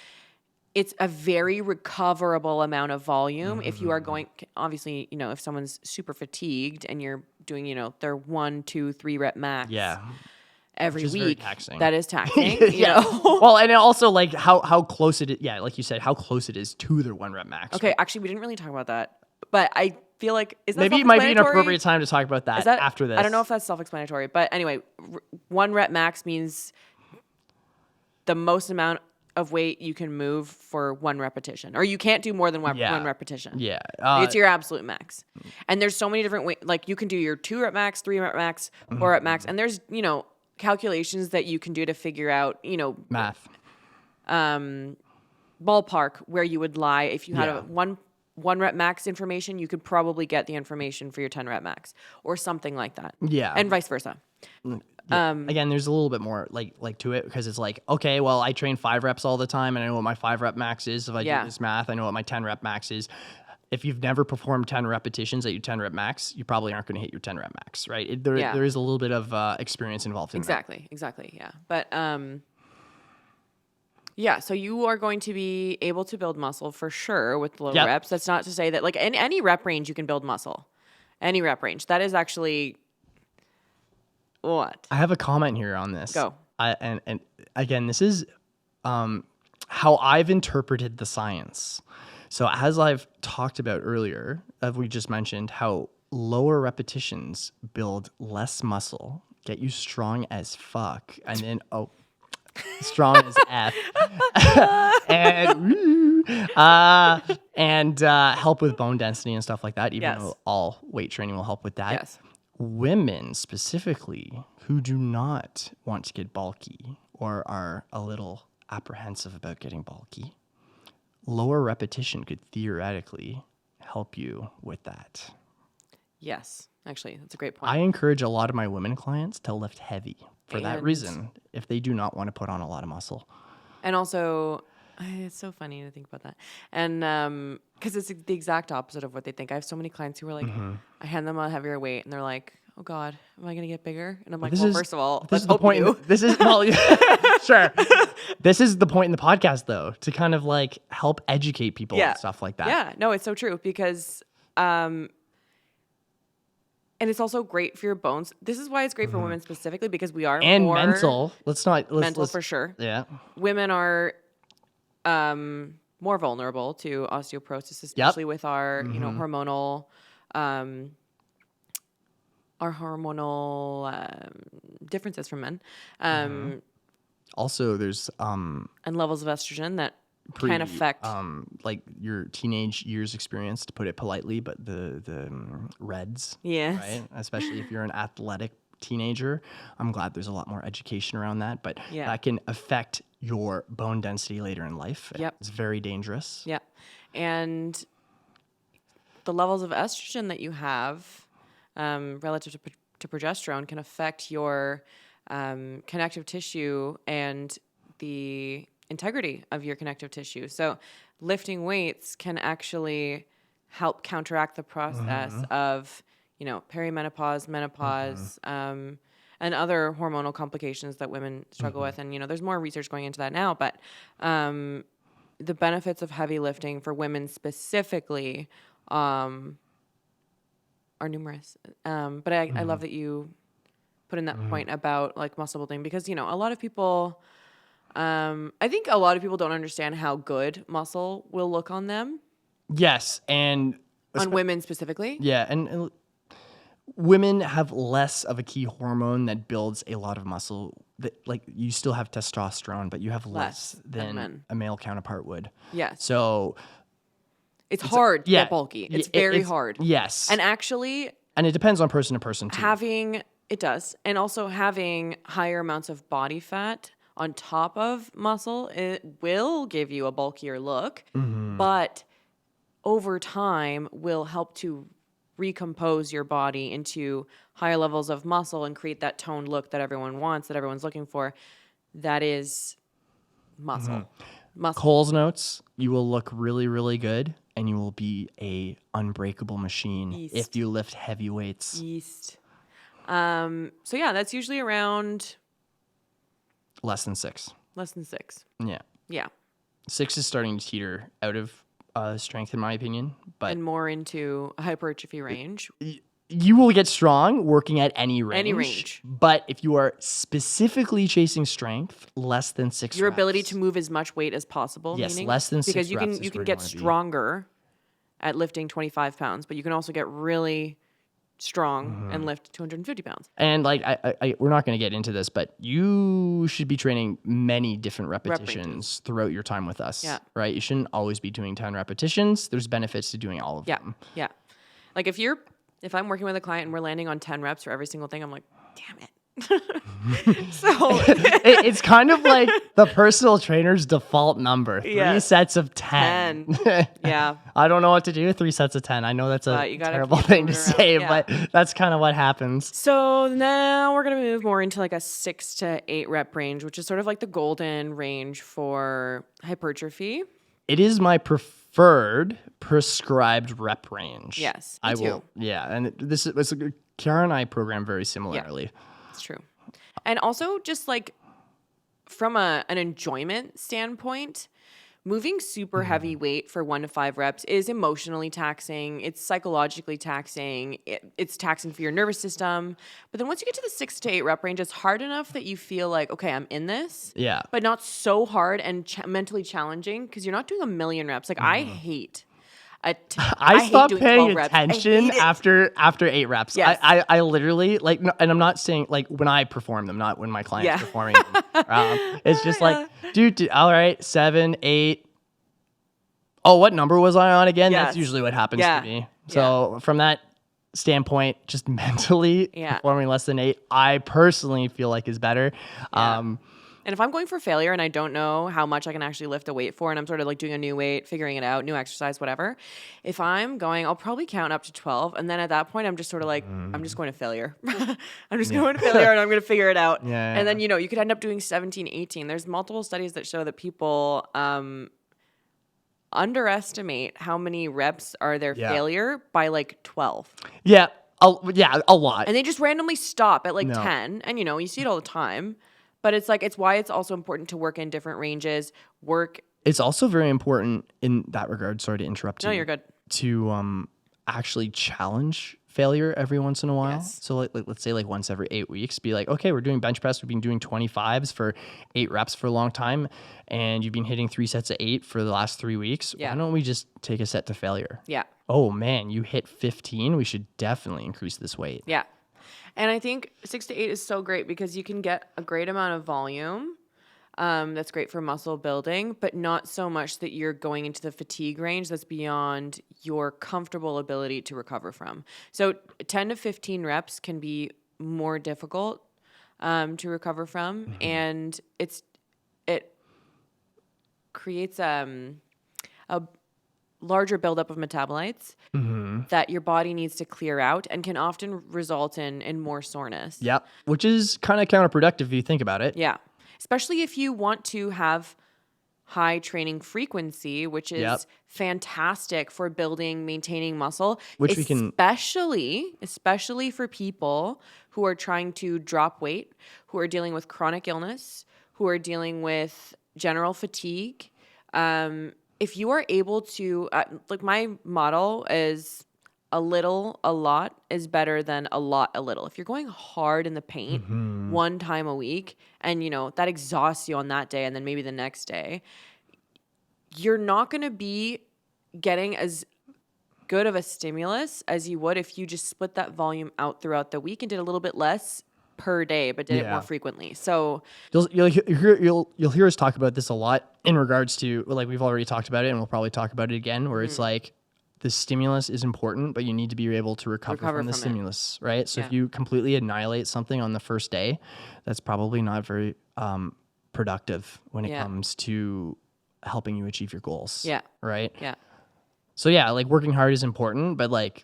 it's a very recoverable amount of volume. If you are going, obviously, if someone's super fatigued and you're doing, their 1, 2, 3 rep max every week, that is taxing. Well, and also how close it is. Yeah, like you said, how close it is to their 1 rep max. Okay, actually, we didn't really talk about that, but I feel like maybe it might be an appropriate time to talk about that after this. I don't know if that's self-explanatory, but anyway, 1 rep max means the most amount of weight you can move for 1 repetition, or you can't do more than one repetition. Yeah. It's your absolute max. And there's so many different ways, like you can do your 2 rep max, 3 rep max, 4 rep max. And there's, calculations that you can do to figure out, math, ballpark where you would lie. If you had a one rep max information, you could probably get the information for your 10 rep max or something like that. Yeah. And vice versa. Again, there's a little bit more like to it, because it's like, okay, well, I train 5 reps all the time and I know what my 5 rep max is. If I do this math, I know what my 10 rep max is. If you've never performed 10 repetitions at your 10 rep max, you probably aren't going to hit your 10 rep max, right? There is a little bit of experience involved in that. Exactly. Yeah. But so you are going to be able to build muscle for sure with low reps. That's not to say that in any rep range you can build muscle. Any rep range. That is actually what? I have a comment here on this. Go. And again, this is how I've interpreted the science. So as I've talked about earlier, we just mentioned how lower repetitions build less muscle, get you strong as fuck, and then strong as F, and help with bone density and stuff like that. Even though all weight training will help with that. Yes. Women specifically who do not want to get bulky or are a little apprehensive about getting bulky, lower repetition could theoretically help you with that. Yes, actually, that's a great point. I encourage a lot of my women clients to lift heavy for that reason, if they do not want to put on a lot of muscle. And also, it's so funny to think about that. And because it's the exact opposite of what they think. I have so many clients who are like, I hand them a heavier weight and they're like, oh God, am I going to get bigger? And I'm like, first of all, this is the point. This is, sure. This is the point in the podcast, though, to kind of help educate people and stuff like that. Yeah, no, it's so true, because And it's also great for your bones. This is why it's great for women specifically, because we are And more mental. mental for sure. Yeah. Women are more vulnerable to osteoporosis, especially with our, hormonal, differences from men. Also, there's And levels of estrogen that can affect. like your teenage years experience, to put it politely, but the reds. Yes. Right. Especially if you're an athletic teenager. I'm glad there's a lot more education around that, but that can affect your bone density later in life. Yep. It's very dangerous. Yeah. And the levels of estrogen that you have relative to progesterone can affect your connective tissue and the integrity of your connective tissue. So lifting weights can actually help counteract the process of, perimenopause, menopause, and other hormonal complications that women struggle with. And, there's more research going into that now, but the benefits of heavy lifting for women specifically are numerous. But I love that you put in that point about like muscle building, because, a lot of people, I think a lot of people don't understand how good muscle will look on them. Yes. And on women specifically. Yeah. And women have less of a key hormone that builds a lot of muscle. That, like, you still have testosterone, but you have less than a male counterpart would. Yes. So it's hard to get bulky. It's very hard. Yes. And actually, and it depends on person to person too. It does. And also having higher amounts of body fat on top of muscle, it will give you a bulkier look, but over time will help to recompose your body into higher levels of muscle and create that toned look that everyone wants, that everyone's looking for. That is muscle. Cole's notes, you will look really, really good, and you will be a unbreakable machine if you lift heavy weights. So yeah, that's usually around less than 6. Yeah. 6 is starting to teeter out of strength, in my opinion, but and more into hypertrophy range. You will get strong working at any range. But if you are specifically chasing strength, less than 6 your reps. ability to move as much weight as possible. Yes, less than 6 reps. Because you can get stronger at lifting 25 pounds, but you can also get really strong and lift 250 pounds. And like we're not going to get into this, but you should be training many different repetitions throughout your time with us. Yeah. Right? You shouldn't always be doing 10 repetitions. There's benefits to doing all of them. Yeah. Like if I'm working with a client and we're landing on 10 reps for every single thing, I'm like, damn it. So it's kind of like the personal trainer's default number. 3 sets of 10. Yeah. I don't know what to do. 3 sets of 10. I know that's a terrible thing to say, but that's kind of what happens. So now we're going to move more into like a 6 to 8 rep range, which is sort of like the golden range for hypertrophy. It is my preferred prescribed rep range. Yes, I will. Yeah. And Kiara and I program very similarly. Yeah. It's true. And also just like from an enjoyment standpoint, moving super heavy weight for 1 to 5 reps is emotionally taxing. It's psychologically taxing. It's taxing for your nervous system. But then once you get to the 6 to 8 rep range, it's hard enough that you feel like, okay, I'm in this. Yeah. But not so hard and mentally challenging because you're not doing a million reps. Like I hate I stopped paying attention after 8 reps. Yes. I literally like, and I'm not saying like when I perform them, not when my client's performing them. It's just like, dude, all right, 7, 8. Oh, what number was I on again? That's usually what happens to me. So from that standpoint, just mentally performing less than 8, I personally feel like is better. And if I'm going for failure and I don't know how much I can actually lift a weight for, and I'm sort of like doing a new weight, figuring it out, new exercise, whatever, if I'm going, I'll probably count up to 12. And then at that point, I'm just sort of like, I'm just going to failure. I'm just going to failure and I'm going to figure it out. And then, you could end up doing 17, 18. There's multiple studies that show that people underestimate how many reps are their failure by like 12. Yeah. A lot. And they just randomly stop at like 10. And, you see it all the time. But it's why it's also important to work in different ranges. It's also very important in that regard. Sorry to interrupt you. No, you're good. To actually challenge failure every once in a while. Yes. So like, let's say like once every 8 weeks, be like, okay, we're doing bench press. We've been doing 25s for 8 reps for a long time. And you've been hitting 3 sets of 8 for the last 3 weeks. Yeah. Why don't we just take a set to failure? Yeah. Oh man, you hit 15. We should definitely increase this weight. Yeah. And I think 6 to 8 is so great because you can get a great amount of volume. That's great for muscle building, but not so much that you're going into the fatigue range that's beyond your comfortable ability to recover from. So 10 to 15 reps can be more difficult to recover from, and it creates a larger buildup of metabolites that your body needs to clear out and can often result in more soreness. Yep. Which is kind of counterproductive if you think about it. Yeah. Especially if you want to have high training frequency, which is fantastic for building, maintaining muscle, Which we can, especially for people who are trying to drop weight, who are dealing with chronic illness, who are dealing with general fatigue. If you are able to, like my model is a little, a lot is better than a lot, a little. If you're going hard in the paint one time a week and, you know, that exhausts you on that day and then maybe the next day, you're not going to be getting as good of a stimulus as you would if you just split that volume out throughout the week and did a little bit less per day, but did it more frequently. So you'll hear us talk about this a lot in regards to, like, we've already talked about it and we'll probably talk about it again, where it's like, the stimulus is important, but you need to be able to recover from the stimulus, right? So if you completely annihilate something on the first day, that's probably not very productive when it comes to helping you achieve your goals. Yeah. Right? Yeah. So yeah, like working hard is important, but like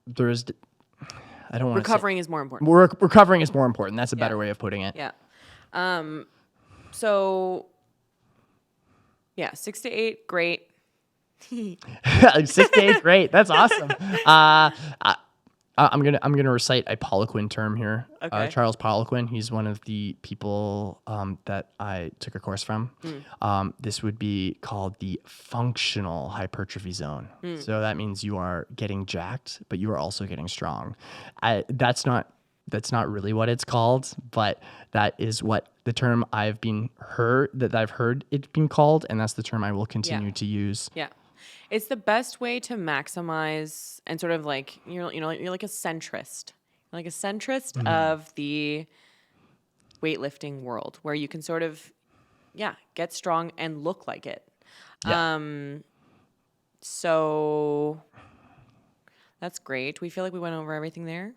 there's, I don't want to recovering is more important. Recovering is more important. That's a better way of putting it. Yeah. So yeah, 6 to 8, great. 6 to 8, great. That's awesome. I'm gonna recite a Poliquin term here. Okay. Charles Poliquin. He's one of the people that I took a course from. This would be called the functional hypertrophy zone. So that means you are getting jacked, but you are also getting strong. That's not really what it's called, but that is what the term I've heard it being called, and that's the term I will continue to use. Yeah. It's the best way to maximize and sort of like, you're like a centrist. You're like a centrist of the weightlifting world where you can sort of, get strong and look like it. Yeah. So that's great. We feel like we went over everything there.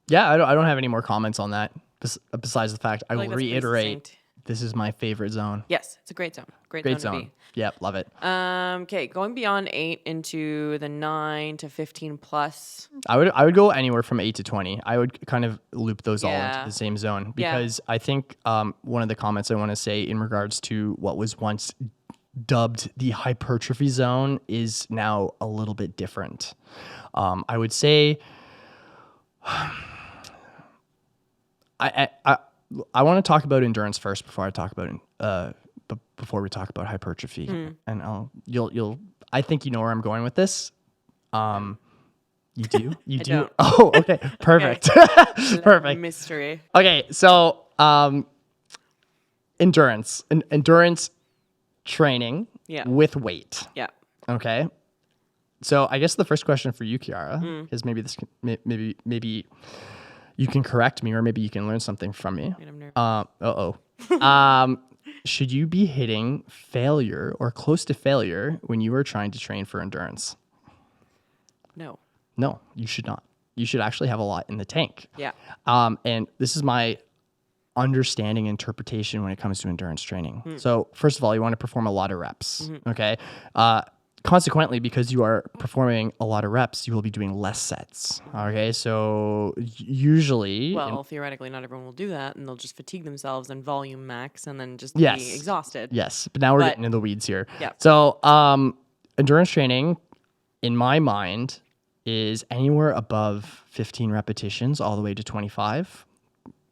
Yeah, I don't have any more comments on that besides the fact I will reiterate, this is my favorite zone. Yes, it's a great zone. Great zone to be. Yep, love it. Okay, going beyond 8 into the 9 to 15 plus. I would go anywhere from 8 to 20. I would kind of loop those all into the same zone because I think one of the comments I want to say in regards to what was once dubbed the hypertrophy zone is now a little bit different. I would say I want to talk about endurance first before I talk about before we talk about hypertrophy, and I think you know where I'm going with this. You do? You do? Don't. Oh, okay, perfect, perfect. Mystery. Okay, so endurance training with weight. Yeah. Okay. So I guess the first question for you, Kiara, is maybe you can correct me, or maybe you can learn something from me. Should you be hitting failure or close to failure when you are trying to train for endurance? No. No, you should not. You should actually have a lot in the tank. Yeah. And this is my understanding, interpretation when it comes to endurance training. So first of all, you want to perform a lot of reps. Okay. Consequently, because you are performing a lot of reps, you will be doing less sets. Okay, so usually... Well, theoretically, not everyone will do that, and they'll just fatigue themselves and volume max and then just be exhausted. Yes, but now we're getting into the weeds here. Yeah. So endurance training, in my mind, is anywhere above 15 repetitions all the way to 25,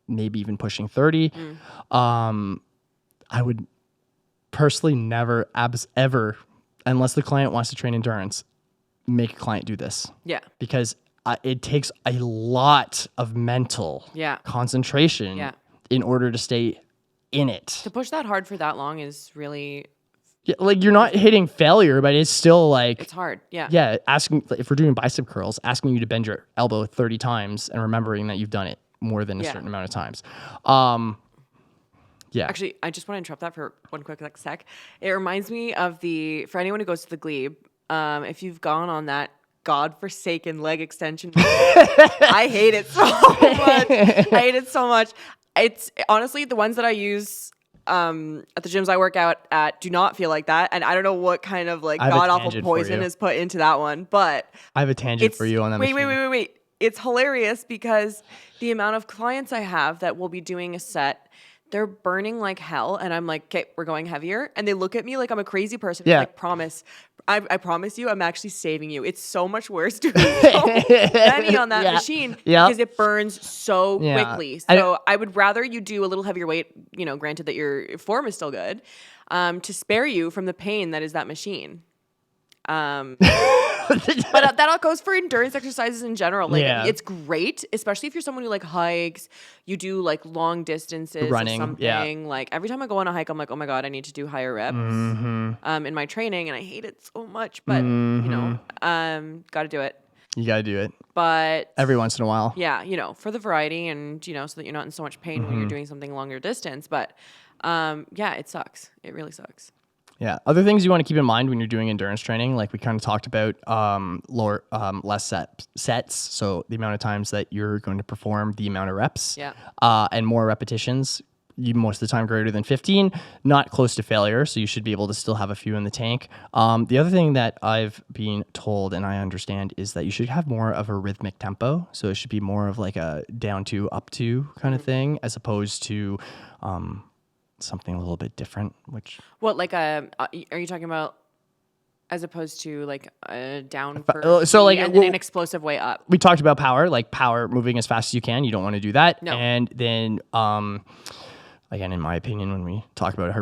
maybe even pushing 30. I would personally never, ever... unless the client wants to train endurance, make a client do this. Yeah. Because it takes a lot of mental concentration in order to stay in it. To push that hard for that long is really... Yeah, like you're not hitting failure, but it's still like... It's hard, yeah. Yeah, if we're doing bicep curls, asking you to bend your elbow 30 times and remembering that you've done it more than a certain amount of times. Yeah. Actually, I just want to interrupt that for one quick sec. It reminds me of for anyone who goes to the glebe, if you've gone on that godforsaken leg extension, I hate it so much. I hate it so much. It's honestly the ones that I use at the gyms I work out at do not feel like that. And I don't know what kind of like god awful poison is put into that one, but I have a tangent for you on that. Wait. It's hilarious because the amount of clients I have that will be doing a set, they're burning like hell. And I'm like, okay, we're going heavier. And they look at me like I'm a crazy person. Yeah. Like, I promise you, I'm actually saving you. It's so much worse doing so many on that machine because it burns so quickly. So I would rather you do a little heavier weight, granted that your form is still good, to spare you from the pain that is that machine. But that all goes for endurance exercises in general. Like it's great, especially if you're someone who like hikes, you do like long distances, running, or something. Yeah. Like every time I go on a hike, I'm like, oh my God, I need to do higher reps in my training, and I hate it so much. But got to do it. You got to do it. But every once in a while, for the variety, and so that you're not in so much pain when you're doing something longer distance. But it sucks. It really sucks. Yeah. Other things you want to keep in mind when you're doing endurance training, like we kind of talked about, less sets. So the amount of times that you're going to perform, the amount of reps, and more repetitions. You most of the time greater than 15, not close to failure. So you should be able to still have a few in the tank. The other thing that I've been told and I understand is that you should have more of a rhythmic tempo. So it should be more of like a down to, up to kind of thing, as opposed to, something a little bit different, which... What, like are you talking about as opposed to like a down for so like and then an explosive way up? We talked about power, like power moving as fast as you can. You don't want to do that. No. And then, again, in my opinion, when we talk about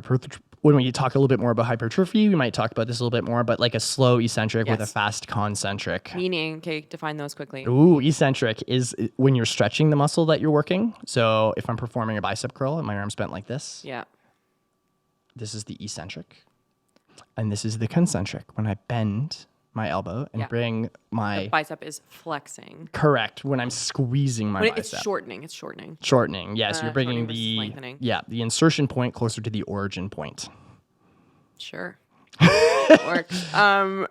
when we talk a little bit more about hypertrophy, we might talk about this a little bit more, but like a slow eccentric with a fast concentric. Meaning, okay, define those quickly. Ooh, eccentric is when you're stretching the muscle that you're working. So if I'm performing a bicep curl and my arm's bent like this. Yeah. This is the eccentric. And this is the concentric. When I bend my elbow and bring my... The bicep is flexing. Correct. When I'm squeezing my bicep. It's shortening. It's shortening. Shortening. Yes, you're bringing the insertion point closer to the origin point. Sure. Works. Where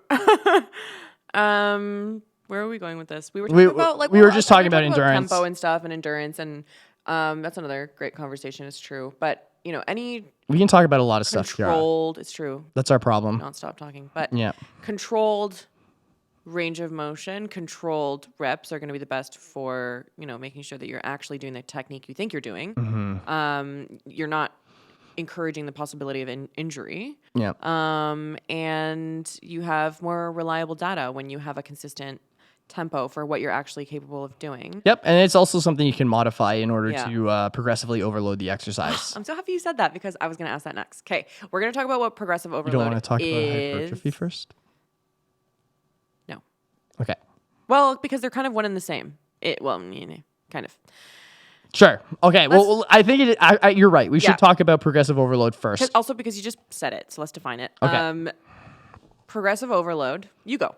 are we going with this? We were talking about we were just talking about endurance, tempo and stuff, and endurance, and that's another great conversation. It's true, but we can talk about a lot of stuff. Controlled. It's true. That's our problem. Not stop talking, but controlled range of motion, controlled reps are going to be the best for making sure that you're actually doing the technique you think you're doing. Mm-hmm. You're not encouraging the possibility of injury. Yeah. And you have more reliable data when you have a consistent tempo for what you're actually capable of doing. Yep, and it's also something you can modify in order to progressively overload the exercise. I'm so happy you said that because I was going to ask that next. Okay, we're going to talk about what progressive overload is. You don't want to talk about hypertrophy first? No. Okay. Well, because they're kind of one and the same. Kind of. Sure. Okay. Well, I think you're right. We should talk about progressive overload first. Also, because you just said it, so let's define it. Okay. Progressive overload. You go.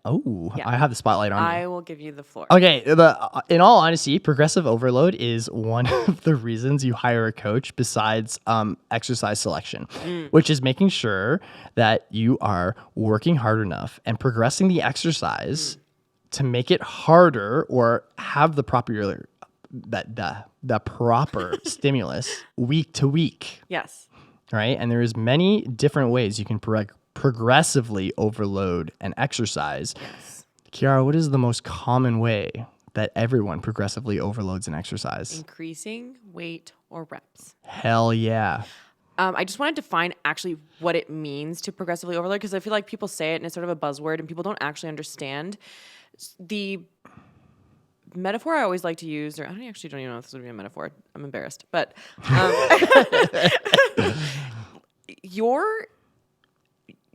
Oh, yeah. I have the spotlight on me. I will give you the floor. Okay. In all honesty, progressive overload is one of the reasons you hire a coach besides exercise selection, which is making sure that you are working hard enough and progressing the exercise to make it harder or have the proper the proper stimulus week to week. Yes. Right? And there's many different ways you can progressively overload an exercise. Yes. Kiara, what is the most common way that everyone progressively overloads an exercise? Increasing weight or reps. Hell yeah. I just want to define actually what it means to progressively overload because I feel like people say it and it's sort of a buzzword and people don't actually understand. The metaphor I always like to use, or I actually don't even know if this would be a metaphor. I'm embarrassed. But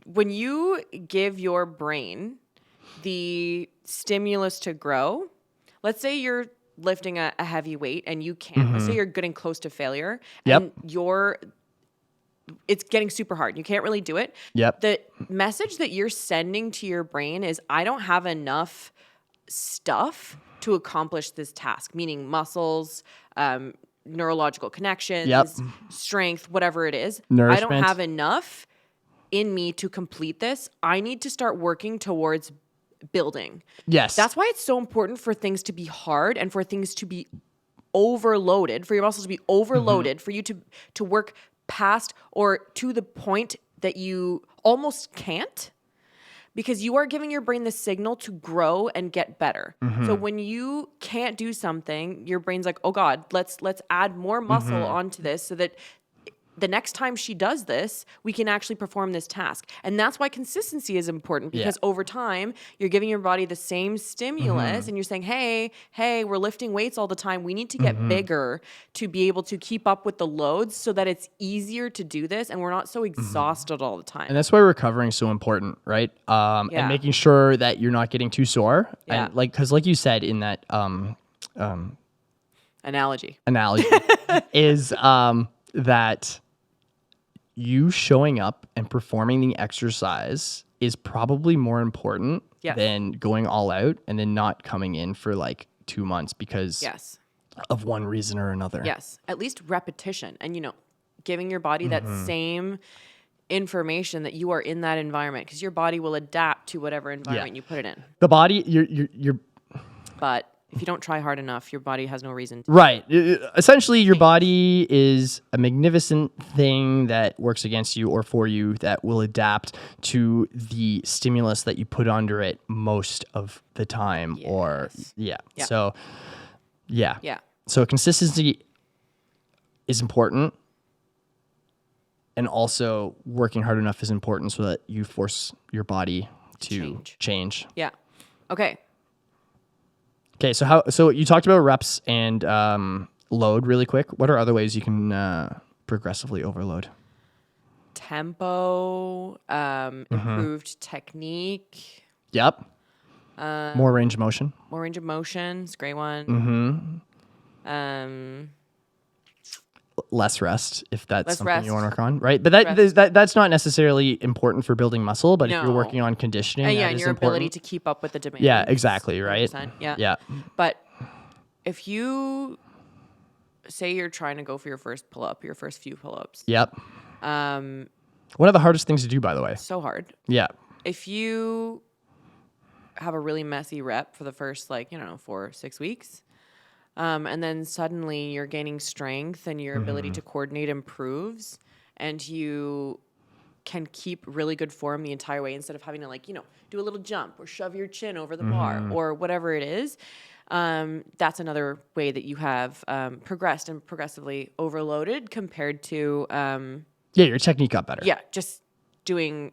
when you give your brain the stimulus to grow. Let's say you're lifting a heavy weight and you can't. Let's say you're getting close to failure and it's getting super hard. You can't really do it. The message that you're sending to your brain is, I don't have enough stuff to accomplish this task, meaning muscles, neurological connections, strength, whatever it is. I don't have enough in me to complete this. I need to start working towards building. Yes. That's why it's so important for things to be hard and for things to be overloaded, for your muscles to be overloaded, for you to work past or to the point that you almost can't, because you are giving your brain the signal to grow and get better. So when you can't do something, your brain's like, oh God, let's add more muscle onto this so that the next time she does this, we can actually perform this task. And that's why consistency is important, because over time, you're giving your body the same stimulus and you're saying, hey, we're lifting weights all the time. We need to get bigger to be able to keep up with the loads so that it's easier to do this and we're not so exhausted all the time. And that's why recovering is so important, right? And making sure that you're not getting too sore. And because like you said in that analogy is that you showing up and performing the exercise is probably more important than going all out and then not coming in for like 2 months because of one reason or another. Yes. At least repetition. And, giving your body that same information that you are in that environment, because your body will adapt to whatever environment you put it in. The body, you're But if you don't try hard enough, your body has no reason to. Right. Essentially, your body is a magnificent thing that works against you or for you that will adapt to the stimulus that you put under it most of the time. So consistency is important. And also working hard enough is important so that you force your body to change. Yeah. Okay. Okay, so you talked about reps and load really quick. What are other ways you can progressively overload? Tempo, improved technique. Yep. More range of motion. More range of motion is a great one. Less rest, if that's something you want to work on, right? But that's not necessarily important for building muscle, but if you're working on conditioning, and your ability to keep up with the demand. Yeah, exactly, right? Yeah. But if you say you're trying to go for your first pull-up, your first few pull-ups. Yep. One of the hardest things to do, by the way. So hard. Yeah. If you have a really messy rep for the first 4 or 6 weeks, and then suddenly you're gaining strength and your ability to coordinate improves and you can keep really good form the entire way instead of having to do a little jump or shove your chin over the bar or whatever it is. That's another way that you have progressed and progressively overloaded compared to... your technique got better. Yeah, just doing...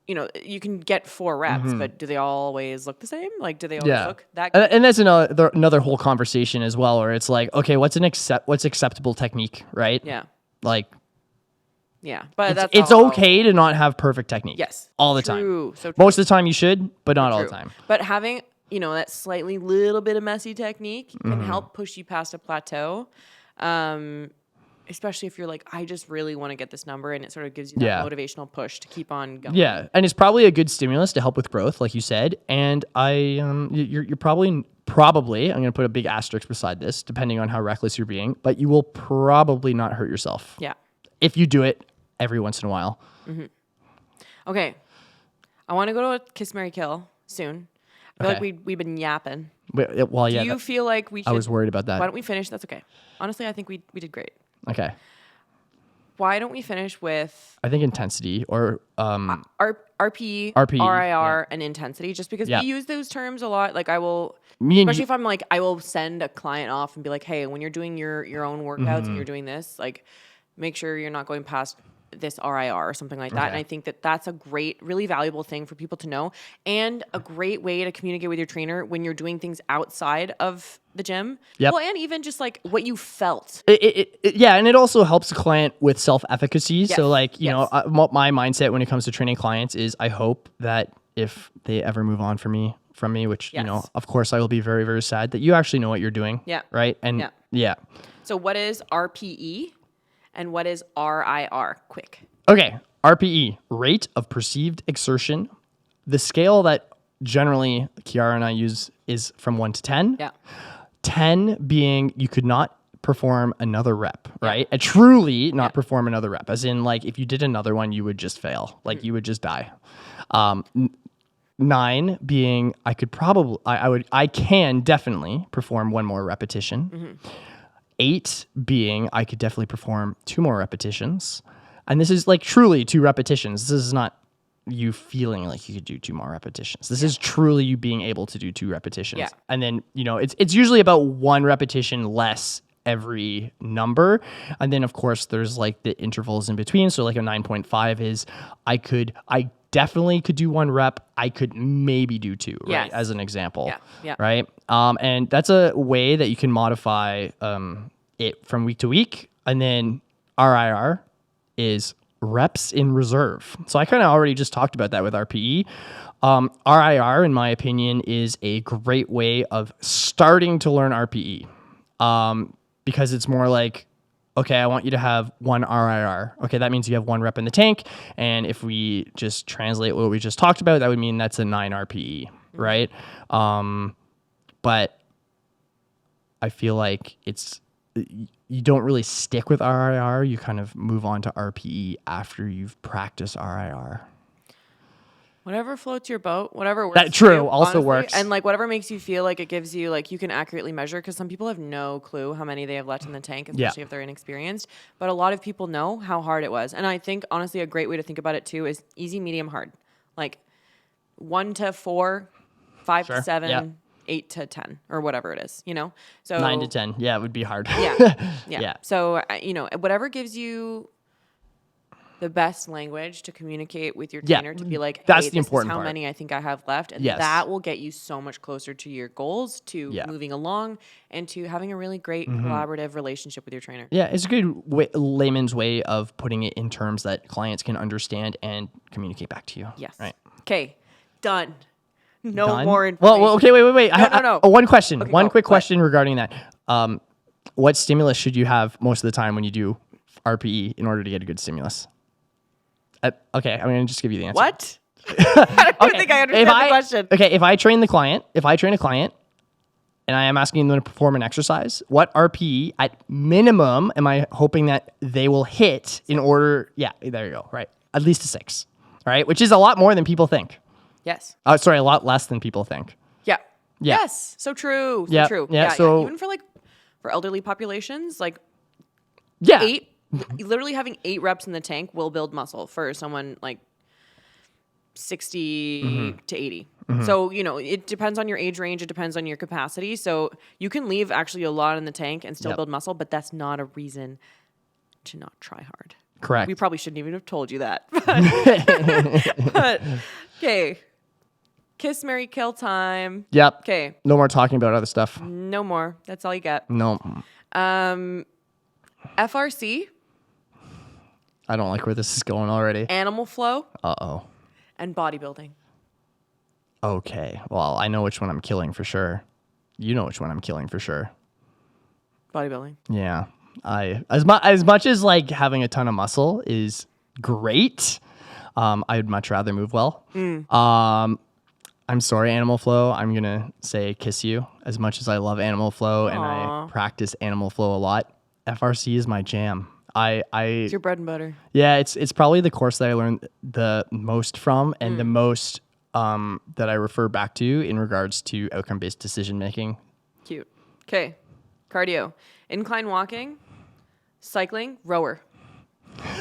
you can get 4 reps, but do they always look the same? Do they always look that good? And that's another whole conversation as well, where it's like, okay, what's acceptable technique, right? Yeah. But it's okay to not have perfect technique. Yes. All the time. So true. Most of the time you should, but not all the time. But having, that slightly little bit of messy technique can help push you past a plateau. Especially if you're like, I just really want to get this number, and it sort of gives you that motivational push to keep on going. Yeah, and it's probably a good stimulus to help with growth, like you said. And you're probably I'm going to put a big asterisk beside this, depending on how reckless you're being, but you will probably not hurt yourself. Yeah. If you do it every once in a while. Okay. I want to go to a Kiss, Marry, Kill soon. I feel like we've been yapping. Do you feel like we should... I was worried about that. Why don't we finish? That's okay. Honestly, I think we did great. Okay. Why don't we finish with... I think intensity or... RP, RIR, and intensity, just because we use those terms a lot. I will... Especially if I'm I will send a client off and be like, hey, when you're doing your own workouts and you're doing this, make sure you're not going past this RIR or something like that. Okay. And I think that that's a great, really valuable thing for people to know, and a great way to communicate with your trainer when you're doing things outside of the gym. Yep. Well, and even just what you felt. And it also helps the client with self-efficacy. Yes. So my mindset when it comes to training clients is I hope that if they ever move on from me, which, you know, Yes. of course I will be very, very sad that you actually know what you're doing. Yeah. Right. And Yeah. yeah. So what is RPE and what is RIR? Quick. Okay. RPE, rate of perceived exertion. The scale that generally Kiara and I use is from 1 to 10. Yeah. 10 being you could not perform another rep, right? And truly not perform another rep. As in, like, if you did another one, you would just fail. Like, you would just die. 9 being I can definitely perform one more repetition. 8 being I could definitely perform 2 more repetitions. And this is like truly 2 repetitions. This is not you feeling like you could do 2 more repetitions. This is truly you being able to do 2 repetitions. Yeah. And then, you know, it's usually about 1 repetition less every number. And then of course there's like the intervals in between. So like a 9.5 is I definitely could do 1 rep. I could maybe do 2, right? Yes. As an example. Yeah. Yeah. Right. And that's a way that you can modify it from week to week. And then RIR is reps in reserve. So I kind of already just talked about that with RPE. RIR, in my opinion, is a great way of starting to learn RPE because it's more like, okay, I want you to have 1 RIR. Okay, that means you have 1 rep in the tank. And if we just translate what we just talked about, that would mean that's a 9 RPE, right? But I feel like you don't really stick with RIR. You kind of move on to RPE after you've practiced RIR. Whatever floats your boat, whatever works. That true, for you, also honestly. works. And like whatever makes you feel like it gives you, like you can accurately measure, because some people have no clue how many they have left in the tank, especially if they're inexperienced. But a lot of people know how hard it was. And I think honestly a great way to think about it too is easy, medium, hard. Like 1 to 4, 5 to 7, Yep. 8 to 10, or whatever it is, you know? So 9 to 10. Yeah, it would be hard. Yeah. So, you know, whatever gives you the best language to communicate with your trainer to be like, hey, that's the this is important how part. many I think I have left. And Yes. that will get you so much closer to your goals, to moving along, and to having a really great collaborative relationship with your trainer. Yeah, it's a good layman's way of putting it in terms that clients can understand and communicate back to you. Yes. Right. Okay. Done. No Done? more information. Well, okay, wait. No. One question. Okay, one go. quick What? question regarding that. What stimulus should you have most of the time when you do RPE in order to get a good stimulus? Okay, I'm going to just give you the answer. What? I don't think I understand the question. Okay, if I train a client, and I am asking them to perform an exercise, what RPE at minimum am I hoping that they will hit in order? Yeah, there you go. Right, at least a 6. Right, which is a lot more than people think. Yes. Sorry, a lot less than people think. Yeah. Yeah. Yes. So true. So Yeah, true. yeah, so- Even for elderly populations, like Yeah. 8, literally having 8 reps in the tank will build muscle for someone like 60 to 80. So, you know, it depends on your age range. It depends on your capacity. So you can leave actually a lot in the tank and still build muscle, but that's not a reason to not try hard. Correct. We probably shouldn't even have told you that. But okay. Kiss, marry, kill time. Yep. Okay. No more talking about other stuff. No more. That's all you get. No. FRC, I don't like where this is going already. animal flow, Uh-oh. and bodybuilding. Okay. Well, I know which one I'm killing for sure. You know which one I'm killing for sure. Bodybuilding. Yeah. As much as like having a ton of muscle is great, I'd much rather move well. I'm sorry, Animal Flow. I'm going to say kiss you. As much as I love Animal Flow and I practice Animal Flow a lot, FRC is my jam. It's your bread and butter. Yeah, it's probably the course that I learned the most from and the most that I refer back to in regards to outcome-based decision making. Cute. Okay. Cardio. Incline walking, cycling, rower.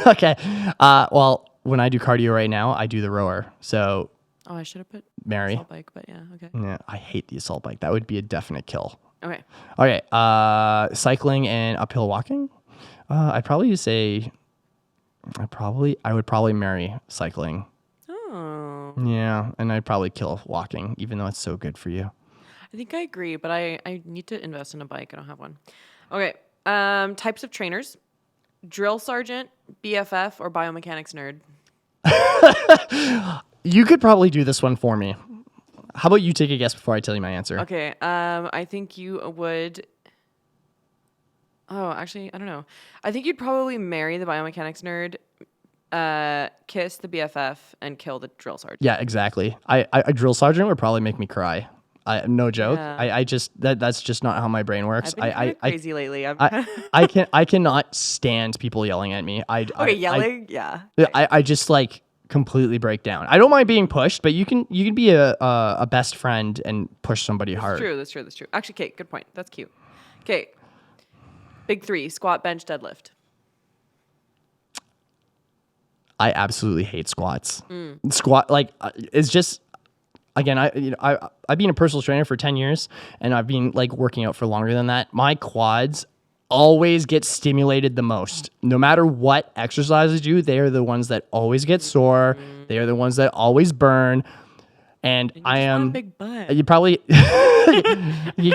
Okay. Well, when I do cardio right now, I do the rower. So, Oh, I should have put Mary. assault bike, but yeah, okay. Yeah, I hate the assault bike. That would be a definite kill. Okay. Okay. Cycling and uphill walking. I'd probably say I would probably marry cycling. Oh. Yeah, and I'd probably kill walking, even though it's so good for you. I think I agree, but I need to invest in a bike. I don't have one. Okay. Types of trainers. Drill sergeant, BFF, or biomechanics nerd? You could probably do this one for me. How about you take a guess before I tell you my answer? Okay. I think you would. Oh, actually, I don't know. I think you'd probably marry the biomechanics nerd, kiss the BFF, and kill the drill sergeant. Yeah, exactly. A drill sergeant would probably make me cry. No joke. Yeah. I just that's just not how my brain works. I've been kind of crazy lately. I cannot stand people yelling at me. Yelling. Yeah. I just like completely break down. I don't mind being pushed, but you can be a best friend and push somebody hard. That's true. Actually, Kate, good point. That's cute. Okay. Big 3: squat, bench, deadlift. I absolutely hate squats. Squat it's just again I've been a personal trainer for 10 years and I've been like working out for longer than that. My quads always get stimulated the most. No matter what exercises you, they are the ones that always get sore. They are the ones that always burn. And I am a big butt. you probably you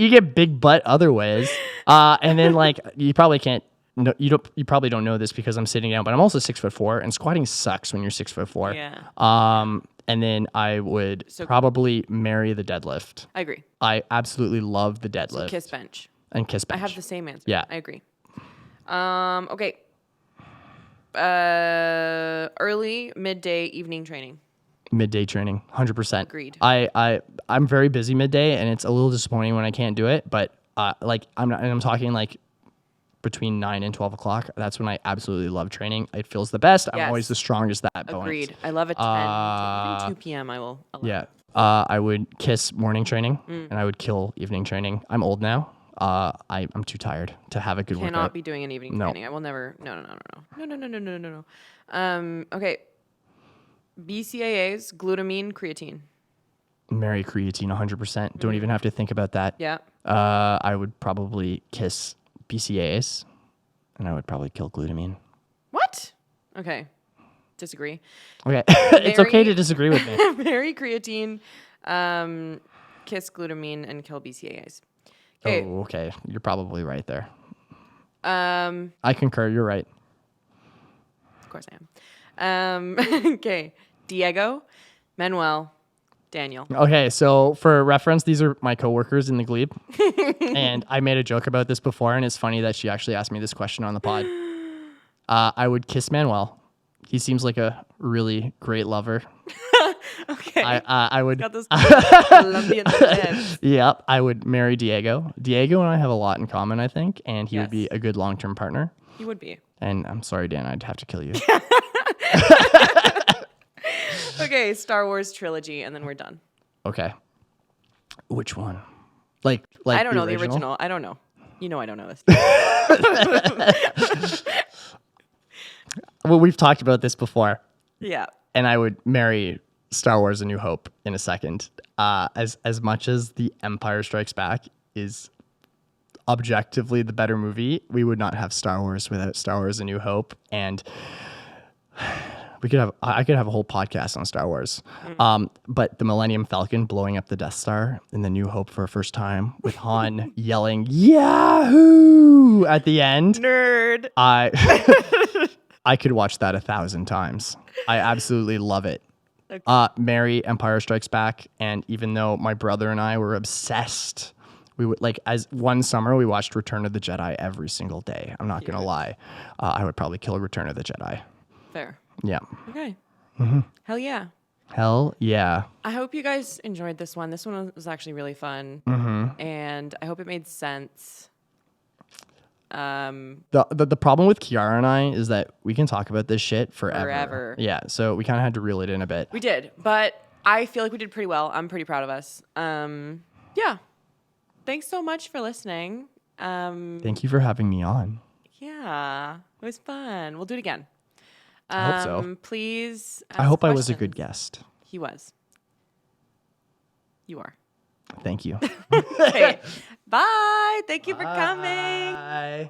get big butt other ways. And then like you probably can't no, you probably don't know this because I'm sitting down, but I'm also 6'4" and squatting sucks when you're 6'4". Yeah. And then I would probably marry the deadlift. I agree. I absolutely love the deadlift. So kiss bench. And kiss bench. I have the same answer. Yeah. I agree. Okay. Early, midday, evening training. Midday training, 100%. Agreed. I'm very busy midday, and it's a little disappointing when I can't do it. But I'm talking like between 9 and 12 o'clock. That's when I absolutely love training. It feels the best. I'm always the strongest at that point. Agreed. I love a 10 to even 2 p.m. I will allow. Yeah. I would kiss morning training, and I would kill evening training. I'm old now. I'm too tired to have a good workout. Cannot be doing an evening training. I will never. No. Okay. BCAAs, glutamine, creatine. Marry creatine 100%. Don't even have to think about that. Yeah. I would probably kiss BCAAs, and I would probably kill glutamine. What? Okay. Disagree. Okay. It's okay to disagree with me. Marry creatine, kiss glutamine, and kill BCAAs. Okay. Oh, okay. You're probably right there. I concur. You're right. Of course I am. Okay. Diego, Manuel, Daniel. Okay, so for reference, these are my coworkers in the glebe. And I made a joke about this before, and it's funny that she actually asked me this question on the pod. I would kiss Manuel. He seems like a really great lover. Okay. I would. Got those Colombian lips. Yep, I would marry Diego. Diego and I have a lot in common, I think, and he would be a good long-term partner. He would be. And I'm sorry, Dan, I'd have to kill you. Okay, Star Wars trilogy, and then we're done. Okay. Which one? Like I don't know the original. I don't know. You know I don't know this. Well, we've talked about this before. Yeah. And I would marry Star Wars: A New Hope in a second. As much as The Empire Strikes Back is objectively the better movie, we would not have Star Wars without Star Wars: A New Hope, and I could have a whole podcast on Star Wars. But the Millennium Falcon blowing up the Death Star in The New Hope for a first time with Han yelling Yahoo at the end. Nerd. I could watch that 1,000 times. I absolutely love it. Okay. Marry Empire Strikes Back, and even though my brother and I were obsessed, we would as one summer we watched Return of the Jedi every single day. I'm not gonna lie. I would probably kill Return of the Jedi. Fair. Yeah. Okay. Mm-hmm. Hell yeah. Hell yeah. I hope you guys enjoyed this one. This one was actually really fun, and I hope it made sense. The problem with Kiara and I is that we can talk about this shit forever. Yeah, so we kind of had to reel it in a bit. We did, but I feel like we did pretty well. I'm pretty proud of us. Yeah. Thanks so much for listening. Thank you for having me on. Yeah, it was fun. We'll do it again. I hope so. Please ask I hope questions. I was a good guest. He was. You are. Thank you. Okay. Bye. Thank you for coming. Bye.